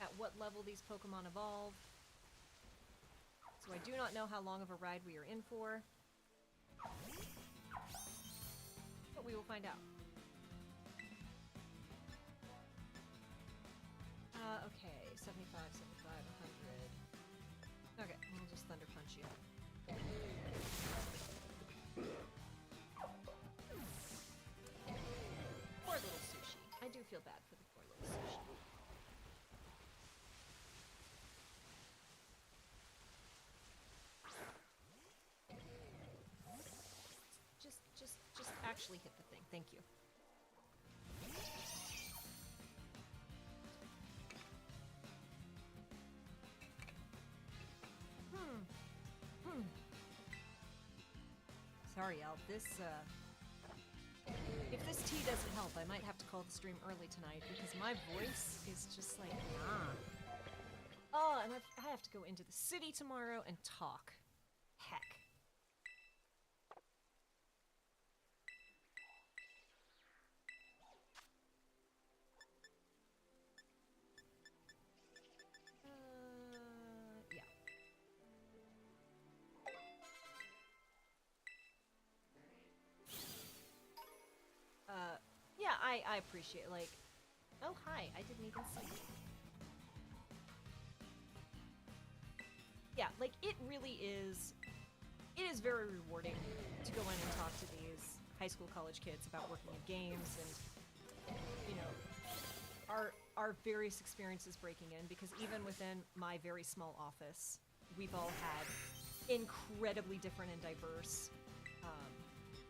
at what level these Pokemon evolve, so I do not know how long of a ride we are in for, but we will find out. Okay, 75, 75, 100. Okay, we'll just Thunder Punch you. Poor little Sushi. I do feel bad for the poor little Sushi. Just actually hit the thing. Thank you. Sorry, y'all. If this tea doesn't help, I might have to call the stream early tonight because my voice is just like, nah. Oh, and I have to go into the city tomorrow and talk. Heck. Yeah, I appreciate, like, oh, hi, I didn't even see you. Yeah, like, it really is, it is very rewarding to go in and talk to these high school, college kids about working in games and, you know, our various experiences breaking in, because even within my very small office, we've all had incredibly different and diverse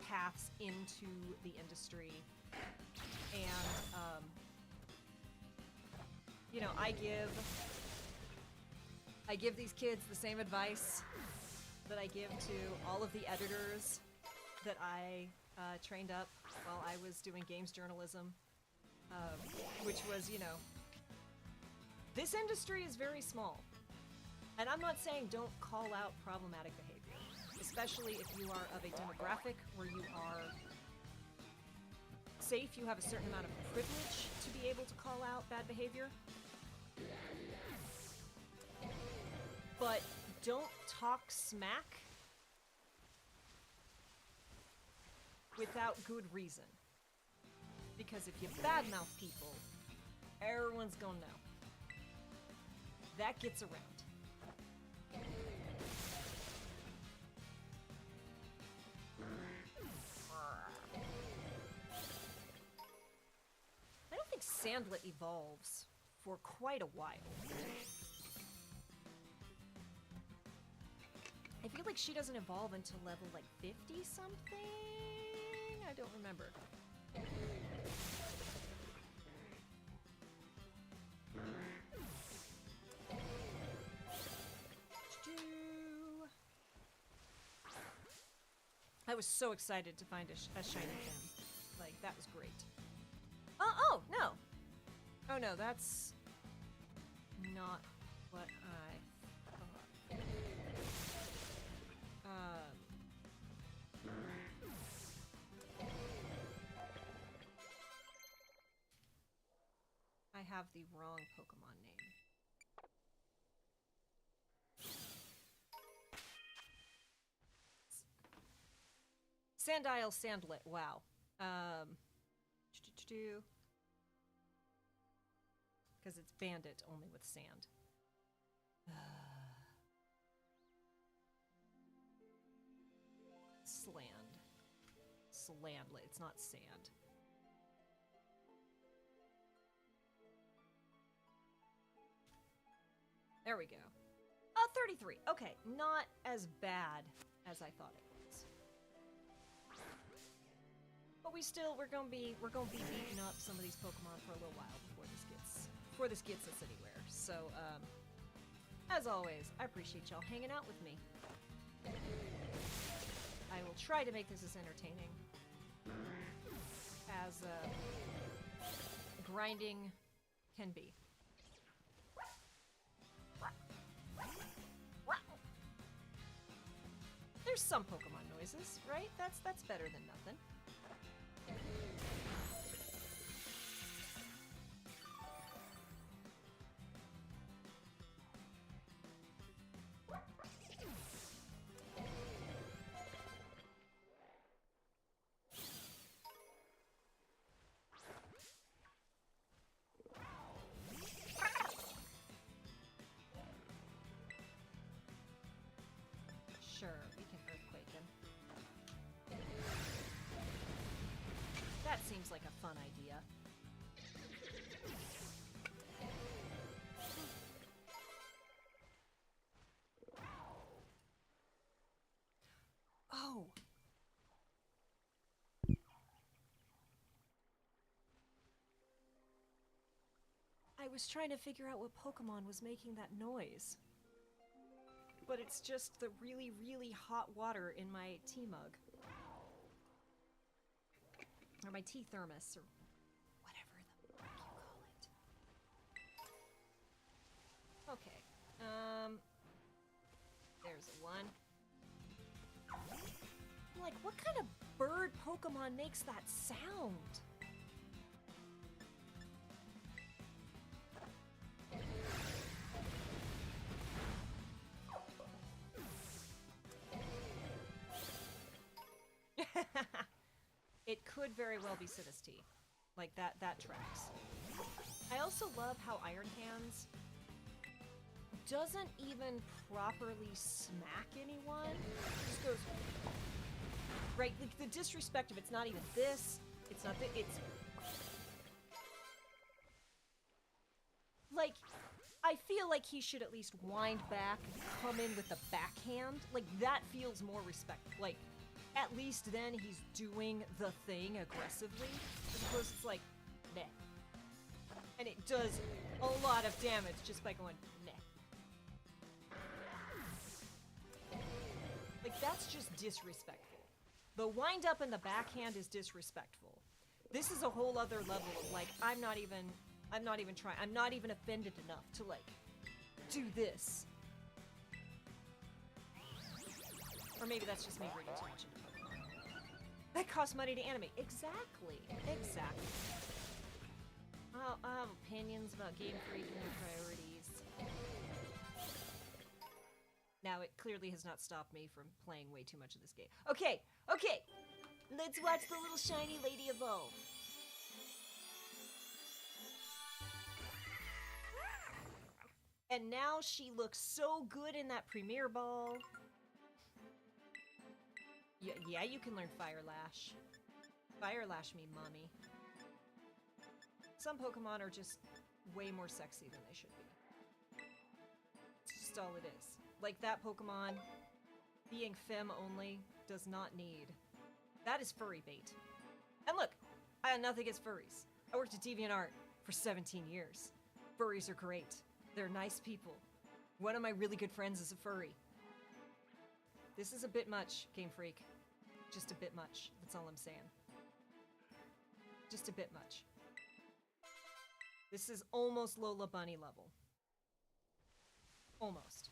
paths into the industry. And, you know, I give these kids the same advice that I give to all of the editors that I trained up while I was doing games journalism, which was, you know, this industry is very small. And I'm not saying don't call out problematic behavior, especially if you are of a demographic where you are safe, you have a certain amount of privilege to be able to call out bad behavior. But don't talk smack without good reason. Because if you badmouth people, everyone's gonna know. That gets around. I don't think Sandlet evolves for quite a while. I feel like she doesn't evolve until level like 50 something? I don't remember. was so excited to find a shiny gem. Like, that was great. Oh, no! Oh no, that's not what I thought. I have the wrong Pokemon name. Sandile Sandlet, wow. Because it's bandit only with sand. Slandlet, it's not sand. There we go. 33. Okay, not as bad as I thought it was. But we're gonna be beating up some of these Pokemon for a little while before this gets us anywhere. So, as always, I appreciate y'all hanging out with me. I will try to make this as entertaining as grinding can be. There's some Pokemon noises, right? That's better than nothing. Sure, we can earthquake him. That seems like a fun idea. Oh! I was trying to figure out what Pokemon was making that noise. But it's just the really, really hot water in my tea mug. Or my tea thermos, or whatever the fuck you call it. Okay. There's a one. Like, what kind of bird Pokemon makes that sound? It could very well be Sinistea. Like, that tracks. I also love how Iron Hands doesn't even properly smack anyone. It just goes... Right, like, the disrespect of it's not even this, it's not this, it's... Like, I feel like he should at least wind back, come in with the backhand. Like, that feels more respectful. Like, at least then he's doing the thing aggressively, as opposed to it's like, meh. And it does a lot of damage just by going, meh. Like, that's just disrespectful. The wind up and the backhand is disrespectful. This is a whole other level of, like, I'm not even offended enough to, like, do this. Or maybe that's just me reading too much into Pokemon. That costs money to animate. Exactly. Exactly. I have opinions about Game Freak and their priorities. Now, it clearly has not stopped me from playing way too much of this game. Okay, okay! Let's watch the little shiny lady evolve. And now she looks so good in that Premier Ball. Yeah, you can learn Fire Lash. Fire Lash me, mommy. Some Pokemon are just way more sexy than they should be. It's just all it is. Like that Pokemon, being femme only, does not need. That is furry bait. And look, I had nothing against furries. I worked at DeviantArt for 17 years. Furries are great. They're nice people. One of my really good friends is a furry. This is a bit much, Game Freak. Just a bit much. That's all I'm saying. Just a bit much. This is almost Lola Bunny level. Almost.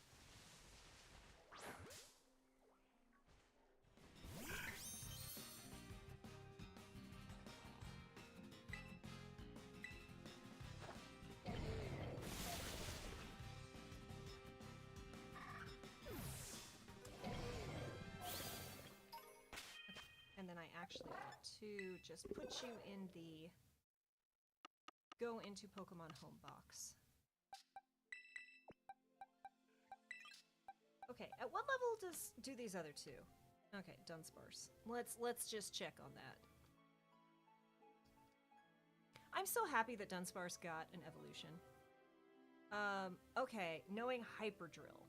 And then I actually want to just put you in the go into Pokemon home box. Okay, at what level do these other two? Okay, Dunsparce. Let's just check on that. I'm so happy that Dunsparce got an evolution. Okay, knowing Hyper Drill.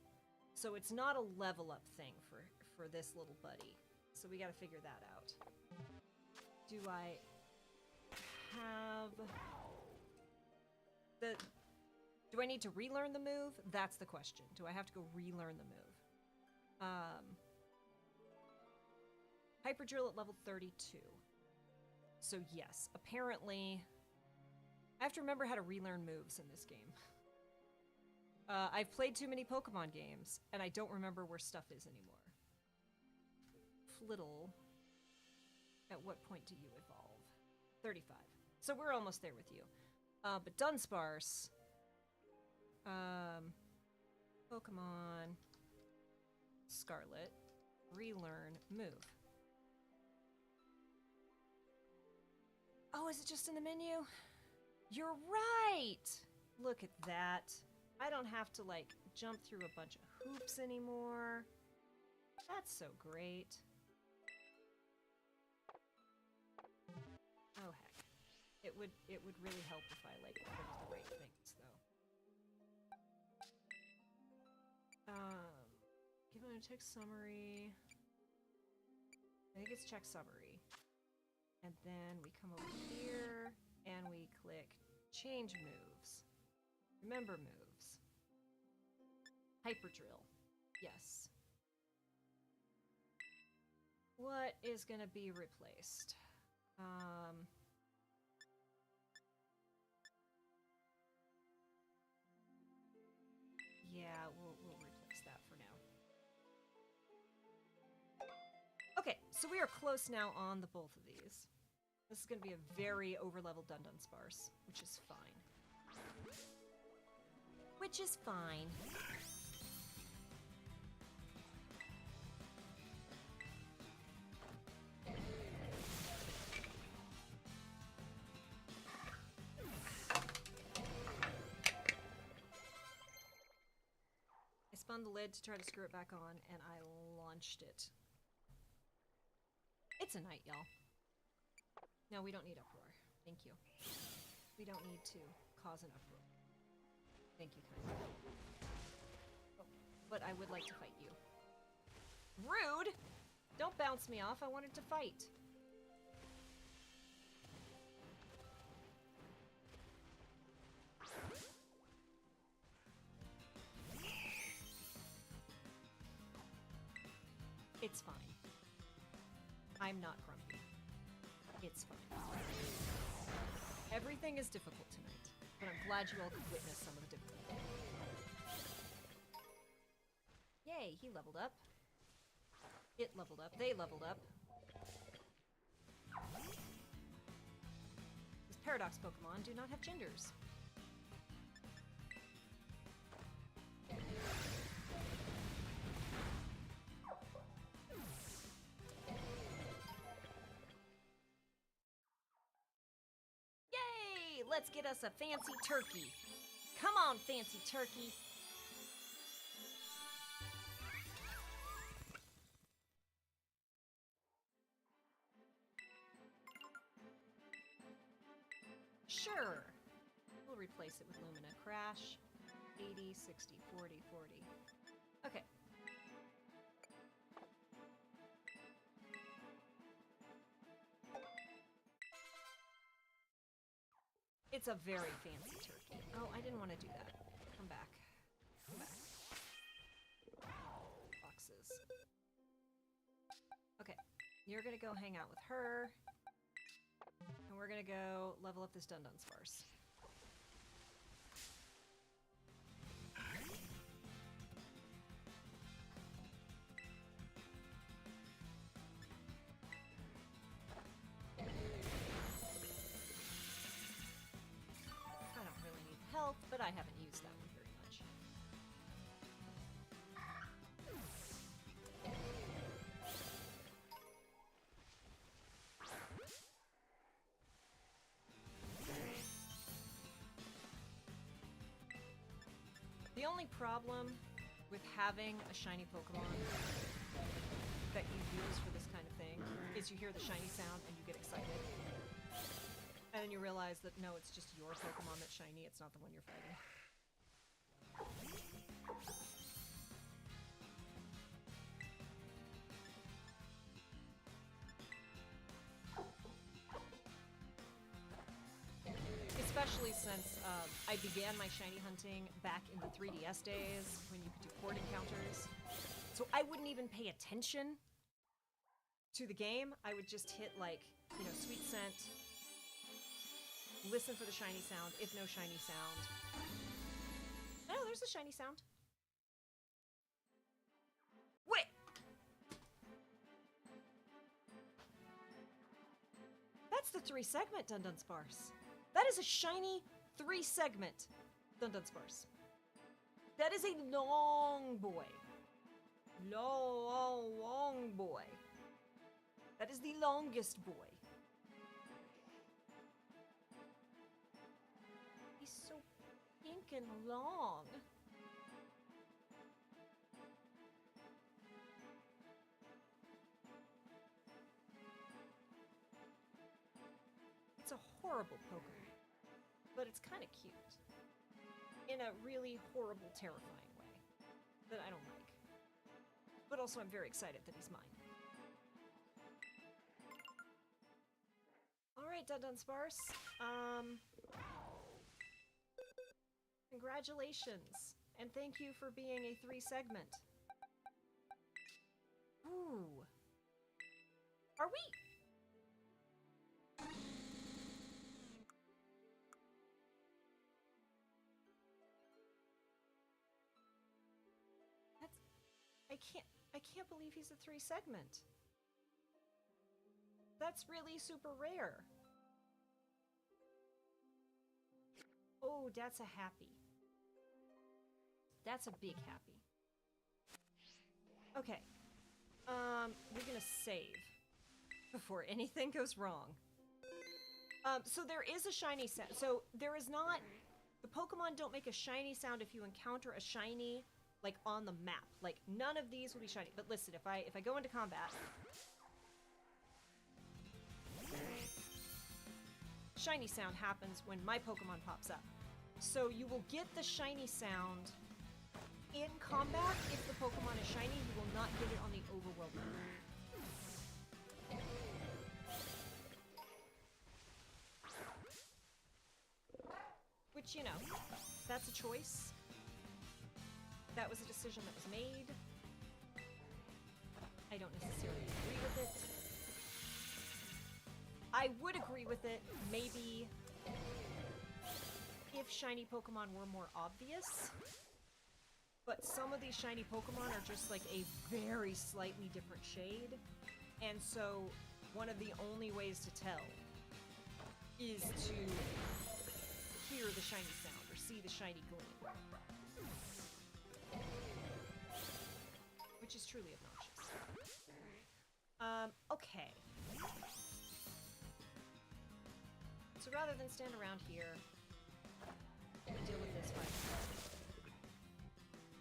So it's not a level up thing for this little buddy. So we gotta figure that out. Do I have the... Do I need to relearn the move? That's the question. Do I have to go relearn the move? Hyper Drill at level 32. So yes, apparently... I have to remember how to relearn moves in this game. I've played too many Pokemon games, and I don't remember where stuff is anymore. Flittle. At what point do you evolve? 35. So we're almost there with you. But Dunsparce... Pokemon Scarlet, relearn move. Oh, is it just in the menu? You're right! Look at that. I don't have to, like, jump through a bunch of hoops anymore. That's so great. Oh, heck. It would really help if I, like, clicked the right things, though. Give it a check summary. I think it's check summary. And then we come over here and we click change moves. Remember moves. Hyper Drill. Yes. What is gonna be replaced? Yeah, we'll replace that for now. Okay, so we are close now on the both of these. This is going to be a very over-leveled Dunsparce, which is fine. Which is fine. I spun the lid to try to screw it back on, and I launched it. It's a night, y'all. No, we don't need uproar. Thank you. We don't need to cause an uproar. Thank you, kind. Oh, but I would like to fight you. Rude! Don't bounce me off. I wanted to fight. It's fine. I'm not grumpy. It's fine. Everything is difficult tonight, but I'm glad you all could witness some of the difficulty. Yay, he leveled up. It leveled up. They leveled up. These Paradox Pokemon do not have genders. Let's get us a fancy turkey. Come on, fancy turkey. Sure. We'll replace it with Lumina Crash. 80, 60, 40, 40. Okay. It's a very fancy turkey. Oh, I didn't want to do that. Come back. Come back. Boxes. Okay. You're gonna go hang out with her. And we're gonna go level up this Dun Sparse. I don't really need health, but I haven't used that one very much. The only problem with having a shiny Pokemon that you use for this kind of thing is you hear the shiny sound and you get excited. And then you realize that no, it's just your Pokemon that's shiny, it's not the one you're fighting. Especially since I began my shiny hunting back in the 3DS days when you could do port encounters. So I wouldn't even pay attention to the game. I would just hit, like, you know, Sweet Scent, listen for the shiny sound. If no shiny sound. Oh, there's the shiny sound. Wait! That's the 3-segment Dun Sparse. That is a shiny 3-segment Dun Sparse. That is a long boy. Long boy. That is the longest boy. He's so pink and long. It's a horrible Pokemon, but it's kind of cute. In a really horrible, terrifying way that I don't like. But also I'm very excited that he's mine. Alright, Dun Sparse. Congratulations. And thank you for being a 3-segment. Ooh. Are we... I can't believe he's a 3-segment. That's really super rare. Oh, that's a happy. That's a big happy. Okay. We're gonna save before anything goes wrong. So there is a shiny sound. So there is not... The Pokemon don't make a shiny sound if you encounter a shiny, like, on the map. Like, none of these will be shiny. But listen, if I go into combat... Shiny sound happens when my Pokemon pops up. So you will get the shiny sound in combat. If the Pokemon is shiny, you will not get it on the overworld map. Which, you know, that's a choice. That was a decision that was made. I don't necessarily agree with it. I would agree with it, maybe, if shiny Pokemon were more obvious. But some of these shiny Pokemon are just like a very slightly different shade. And so one of the only ways to tell is to hear the shiny sound or see the shiny gleam. Which is truly obnoxious. Okay. So rather than stand around here and deal with this fight,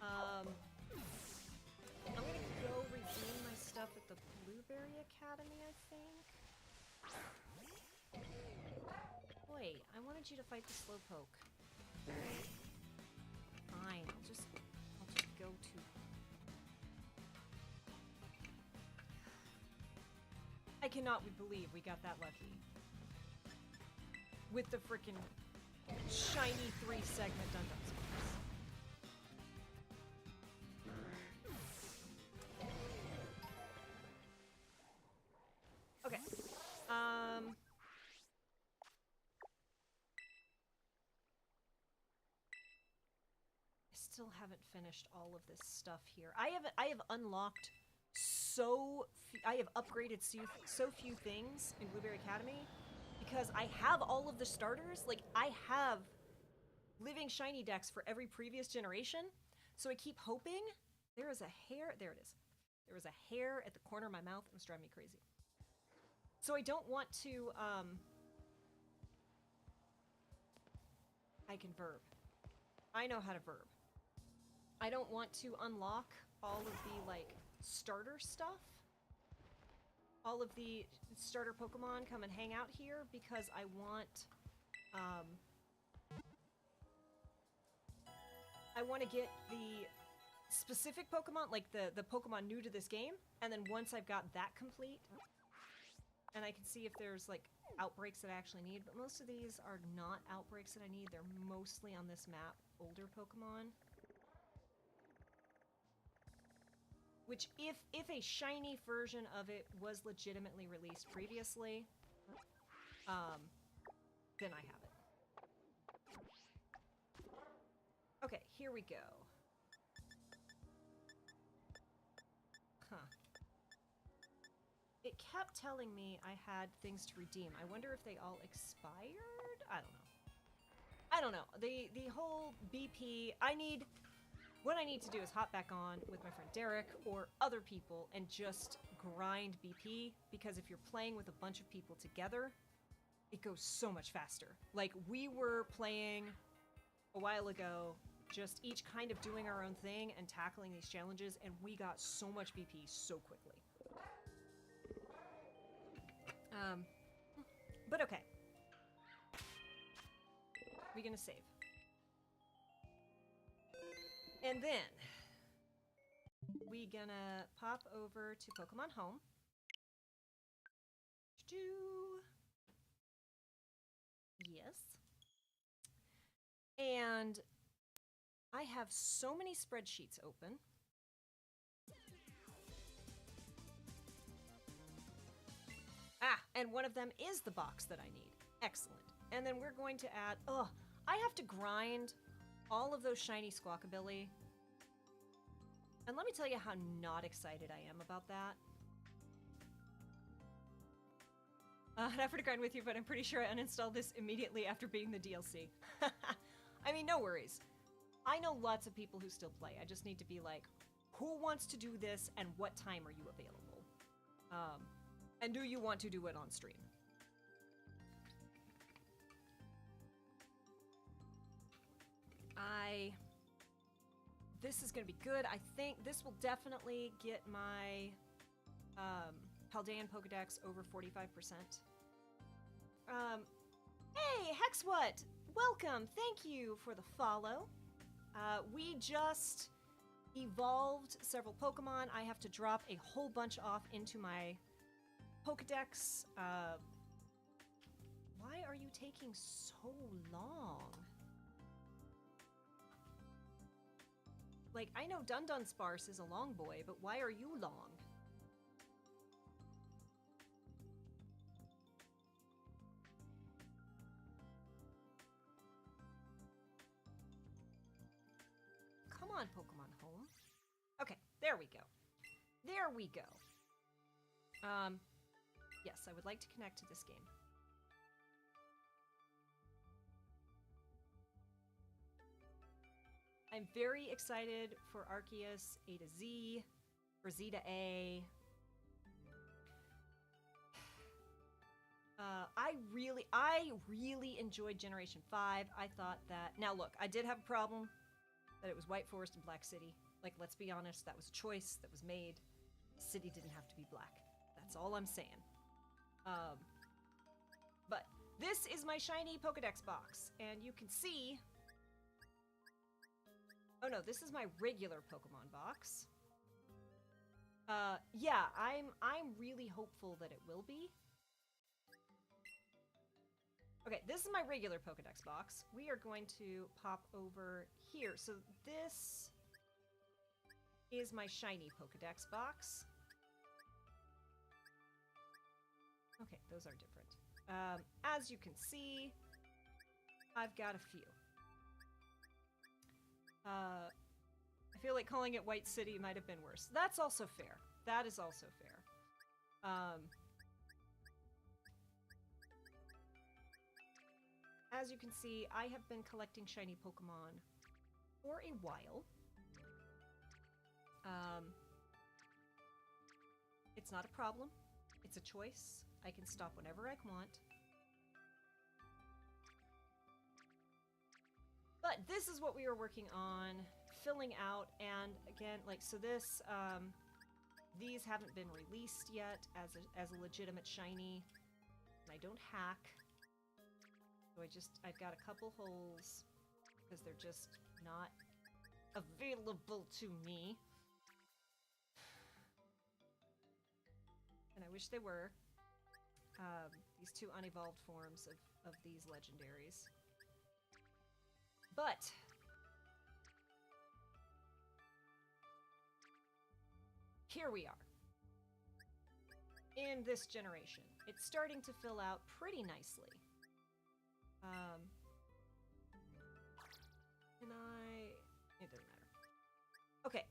I'm gonna go redeem my stuff at the Blueberry Academy, I think. Wait, I wanted you to fight the Slowpoke. Fine, I'll just go to... I cannot believe we got that lucky. With the frickin' shiny 3-segment Dun Sparse. still haven't finished all of this stuff here. I have unlocked I have upgraded so few things in Blueberry Academy because I have all of the starters. Like, I have living shiny decks for every previous generation, so I keep hoping. There is a hair. There it is. There was a hair at the corner of my mouth. It was driving me crazy. So I don't want to, I can verb. I know how to verb. I don't want to unlock all of the, like, starter stuff. All of the starter Pokemon come and hang out here because I want to get the specific Pokemon, like the Pokemon new to this game, and then once I've got that complete, and I can see if there's, like, outbreaks that I actually need, but most of these are not outbreaks that I need. They're mostly on this map older Pokemon. Which, if a shiny version of it was legitimately released previously, then I have it. Okay, here we go. Huh. It kept telling me I had things to redeem. I wonder if they all expired? I don't know. I don't know. The whole BP, what I need to do is hop back on with my friend Derek or other people and just grind BP, because if you're playing with a bunch of people together, it goes so much faster. Like, we were playing a while ago, just each kind of doing our own thing and tackling these challenges, and we got so much BP so quickly. But okay. We're gonna save. And then, we gonna pop over to Pokemon Home. Yes. And I have so many spreadsheets open. Ah, and one of them is the box that I need. Excellent. And then we're going to add, I have to grind all of those shiny Squawkabilly. And let me tell you how not excited I am about that. An effort to grind with you, but I'm pretty sure I uninstalled this immediately after beating the DLC. I mean, no worries. I know lots of people who still play. I just need to be like, who wants to do this and what time are you available? And do you want to do it on stream? This is gonna be good. I think this will definitely get my Paldean Pokedex over 45%. Hey, Hexwhat! Welcome! Thank you for the follow. We just evolved several Pokemon. I have to drop a whole bunch off into my Pokedex. Why are you taking so long? Like, I know Dunsparce is a long boy, but why are you long? Come on, Pokemon Home. Okay, there we go. There we go. Yes, I would like to connect to this game. I'm very excited for Arceus A to Z, for Z to A. I really enjoyed Generation 5. I thought that... Now look, I did have a problem that it was White Forest and Black City. Like, let's be honest, that was a choice that was made. The city didn't have to be black. That's all I'm saying. But this is my shiny Pokedex box, and you can see... Oh no, this is my regular Pokemon box. Yeah, I'm really hopeful that it will be. Okay, this is my regular Pokedex box. We are going to pop over here. So this is my shiny Pokedex box. Okay, those are different. As you can see, I've got a few. I feel like calling it White City might have been worse. That's also fair. That is also fair. As you can see, I have been collecting shiny Pokemon for a while. It's not a problem. It's a choice. I can stop whenever I want. But this is what we were working on, filling out, and again, like, so this, these haven't been released yet as a legitimate shiny, and I don't hack, so I've got a couple holes, because they're just not available to me. And I wish they were. These two unevolved forms of these legendaries. But here we are. In this generation. It's starting to fill out pretty nicely. It doesn't matter. Okay,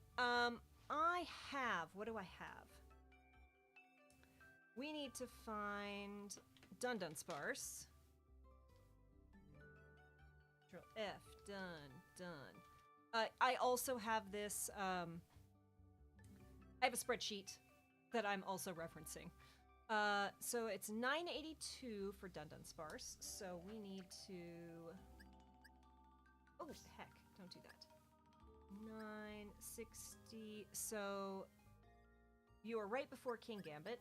what do I have? We need to find Dunsparce. Control F, done. I also have this, I have a spreadsheet that I'm also referencing. So it's 982 for Dunsparce, so we need to... Oh, heck, don't do that. 960, so you are right before King Gambit.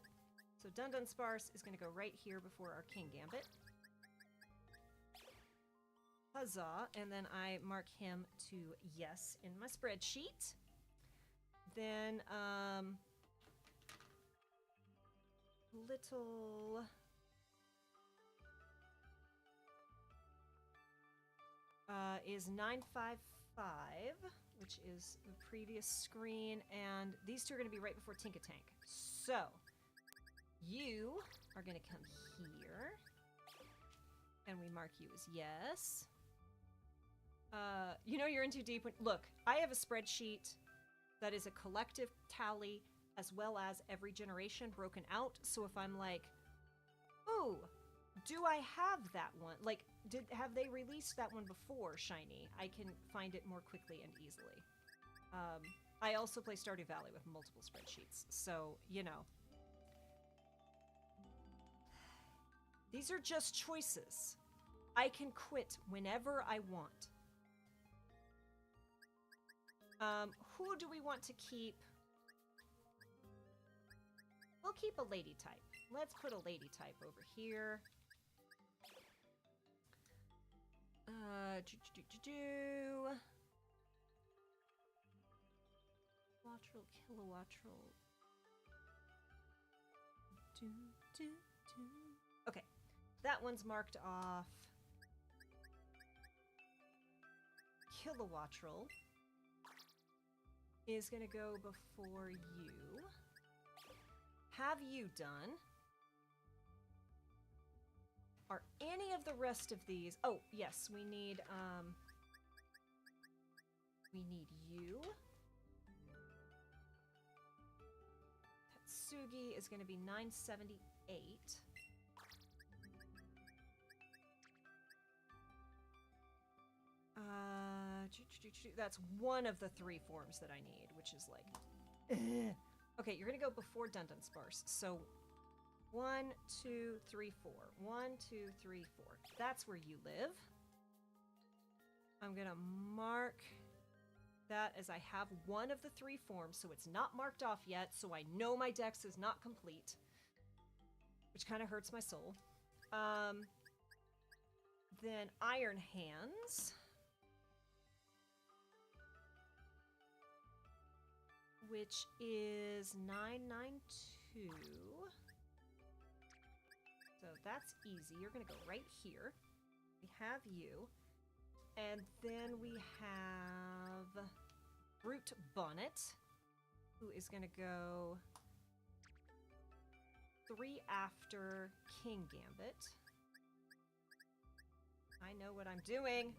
So Dunsparce is going to go right here before our King Gambit. Huzzah, and then I mark him to yes in my spreadsheet. Then, little... is 955, which is the previous screen, and these two are going to be right before Tinkatank. So, you are going to come here, and we mark you as yes. You know you're in too deep when... Look, I have a spreadsheet that is a collective tally as well as every generation broken out, so if I'm like, ooh, do I have that one? Like, have they released that one before Shiny? I can find it more quickly and easily. I also play Stardew Valley with multiple spreadsheets, so, you know. These are just choices. I can quit whenever I want. Who do we want to keep? We'll keep a lady type. Let's put a lady type over here. Wattrel, Kilowattrel. Okay, that one's marked off. Kilowattrel is gonna go before you. Have you done? Are any of the rest of these... Oh, yes, we need you. Tatsugi is going to be 978. That's one of the three forms that I need, which is like... Okay, you're going to go before Dunsparce. So 1, 2, 3, 4. 1, 2, 3, 4. That's where you live. I'm going to mark that as I have one of the three forms, so it's not marked off yet, so I know my dex is not complete, which kind of hurts my soul. Then Iron Hands, which is 992. So that's easy. You're going to go right here. We have you. And then we have Brute Bonnet, who is going to go 3 after King Gambit. I know what I'm doing.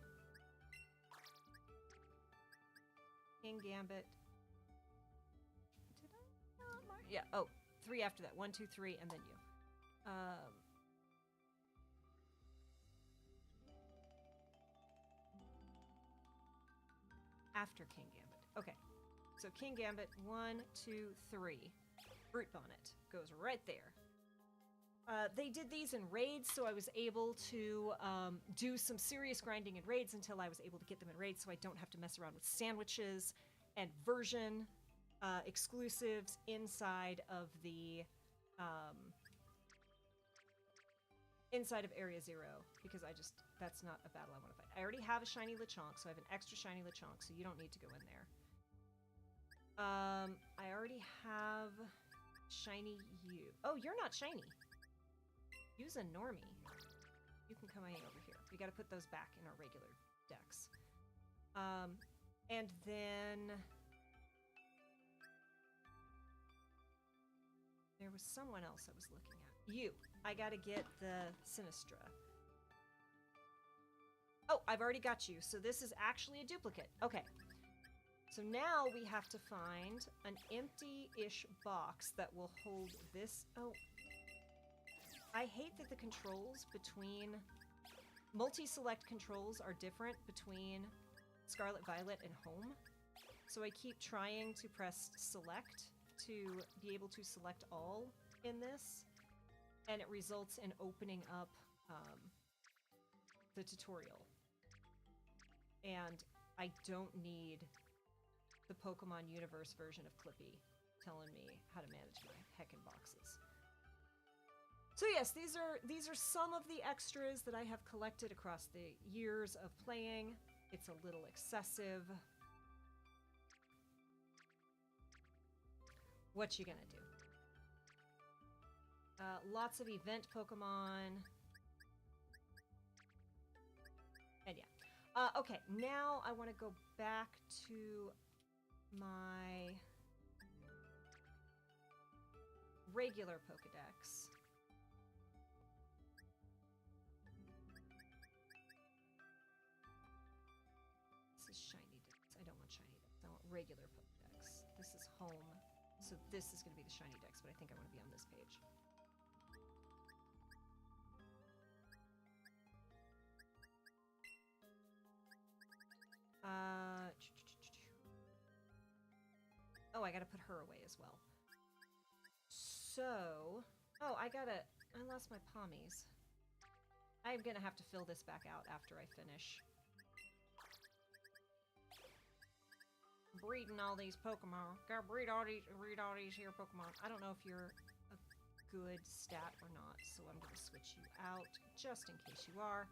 King Gambit. Did I not mark? Yeah, oh, 3 after that. 1, 2, 3, and then you. After King Gambit. Okay. So King Gambit, 1, 2, 3. Brute Bonnet goes right there. They did these in raids, so I was able to do some serious grinding in raids until I was able to get them in raids, so I don't have to mess around with sandwiches and version exclusives inside of the inside of Area 0, because that's not a battle I want to fight. I already have a shiny Lechonk, so I have an extra shiny Lechonk, so you don't need to go in there. I already have shiny you. Oh, you're not shiny. Use a normie. You can come hang over here. We gotta put those back in our regular decks. And then there was someone else I was looking at. You. I gotta get the Sinistra. Oh, I've already got you. So this is actually a duplicate. Okay. So now we have to find an empty-ish box that will hold this. Oh. I hate that the controls between... Multi-select controls are different between Scarlet Violet and Home. So I keep trying to press select to be able to select all in this. And it results in opening up the tutorial. And I don't need the Pokemon Universe version of Clippy telling me how to manage my heckin' boxes. So yes, these are some of the extras that I have collected across the years of playing. It's a little excessive. What you gonna do? Lots of event Pokemon. And yeah. Okay, now I want to go back to my regular Pokedex. This is Shiny Dex. I don't want Shiny Dex. I want regular Pokedex. This is Home. So this is going to be the Shiny Dex, but I think I want to be on this page. Oh, I gotta put her away as well. So... Oh, I lost my Pommies. I'm gonna have to fill this back out after I finish breeding all these Pokemon. Gotta breed all these here Pokemon. I don't know if you're a good stat or not, so I'm gonna switch you out just in case you are.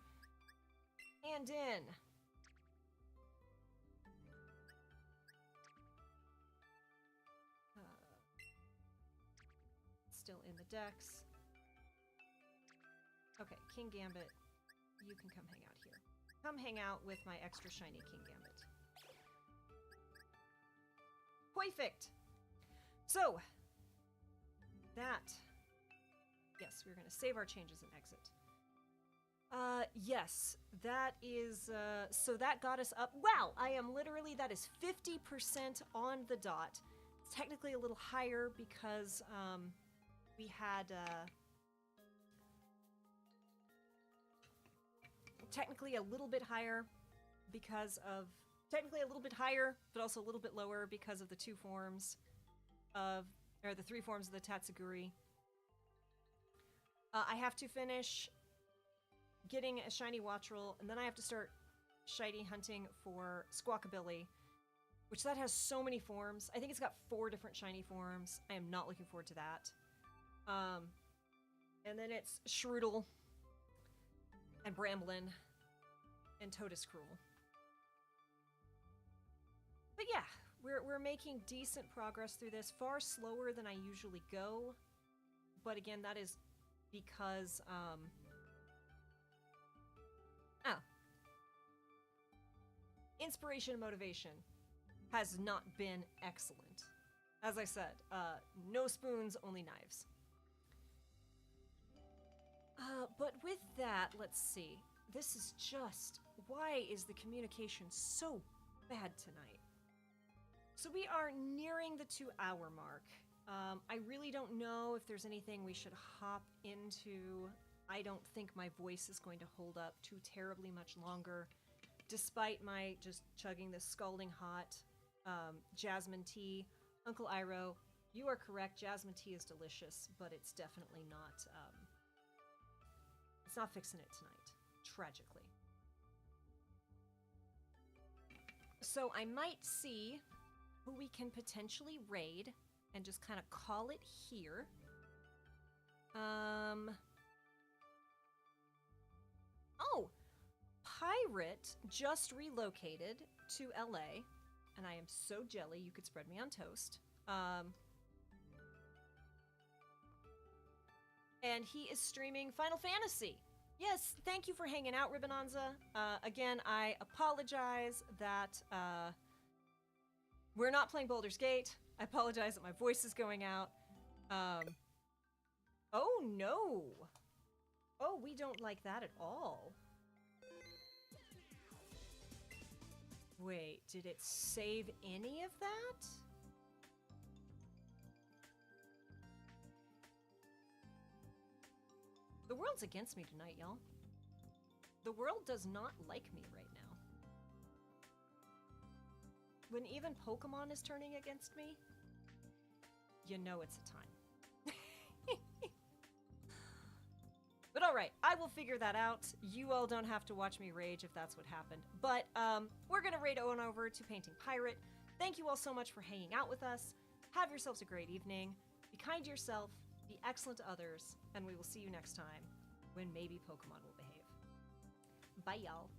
And in. Still in the decks. Okay, King Gambit, you can come hang out here. Come hang out with my extra shiny King Gambit. Perfect! So, yes, we're going to save our changes and exit. Yes, that is, so that got us up. Wow, that is 50% on the dot. It's technically a little higher because, we had, technically a little bit higher because of, but also a little bit lower because of the 3 forms of the Tatsuguri. I have to finish getting a shiny Wattrel, and then I have to start shiny hunting for Squawkabilly, which that has so many forms. I think it's got 4 different shiny forms. I am not looking forward to that. And then it's Shroodle, and Bramblin, and Totodiscruel. But yeah, we're making decent progress through this, far slower than I usually go. But again, that is because, inspiration and motivation has not been excellent. As I said, no spoons, only knives. But with that, let's see. This is just... Why is the communication so bad tonight? So we are nearing the 2-hour mark. I really don't know if there's anything we should hop into. I don't think my voice is going to hold up too terribly much longer, despite my just chugging this scalding hot jasmine tea. Uncle Iroh, you are correct. Jasmine tea is delicious, but it's definitely not. It's not fixing it tonight, tragically. So I might see who we can potentially raid and just kind of call it here. Oh, Pirate just relocated to LA, and I am so jelly you could spread me on toast. And he is streaming Final Fantasy. Yes, thank you for hanging out, Ribbonanza. Again, I apologize that we're not playing Baldur's Gate. I apologize that my voice is going out. Oh no! Oh, we don't like that at all. Wait, did it save any of that? The world's against me tonight, y'all. The world does not like me right now. When even Pokemon is turning against me, you know it's a time. But alright, I will figure that out. You all don't have to watch me rage if that's what happened. But we're gonna raid on over to Painting Pirate. Thank you all so much for hanging out with us. Have yourselves a great evening. Be kind to yourself. Be excellent to others. And we will see you next time when maybe Pokemon will behave. Bye, y'all.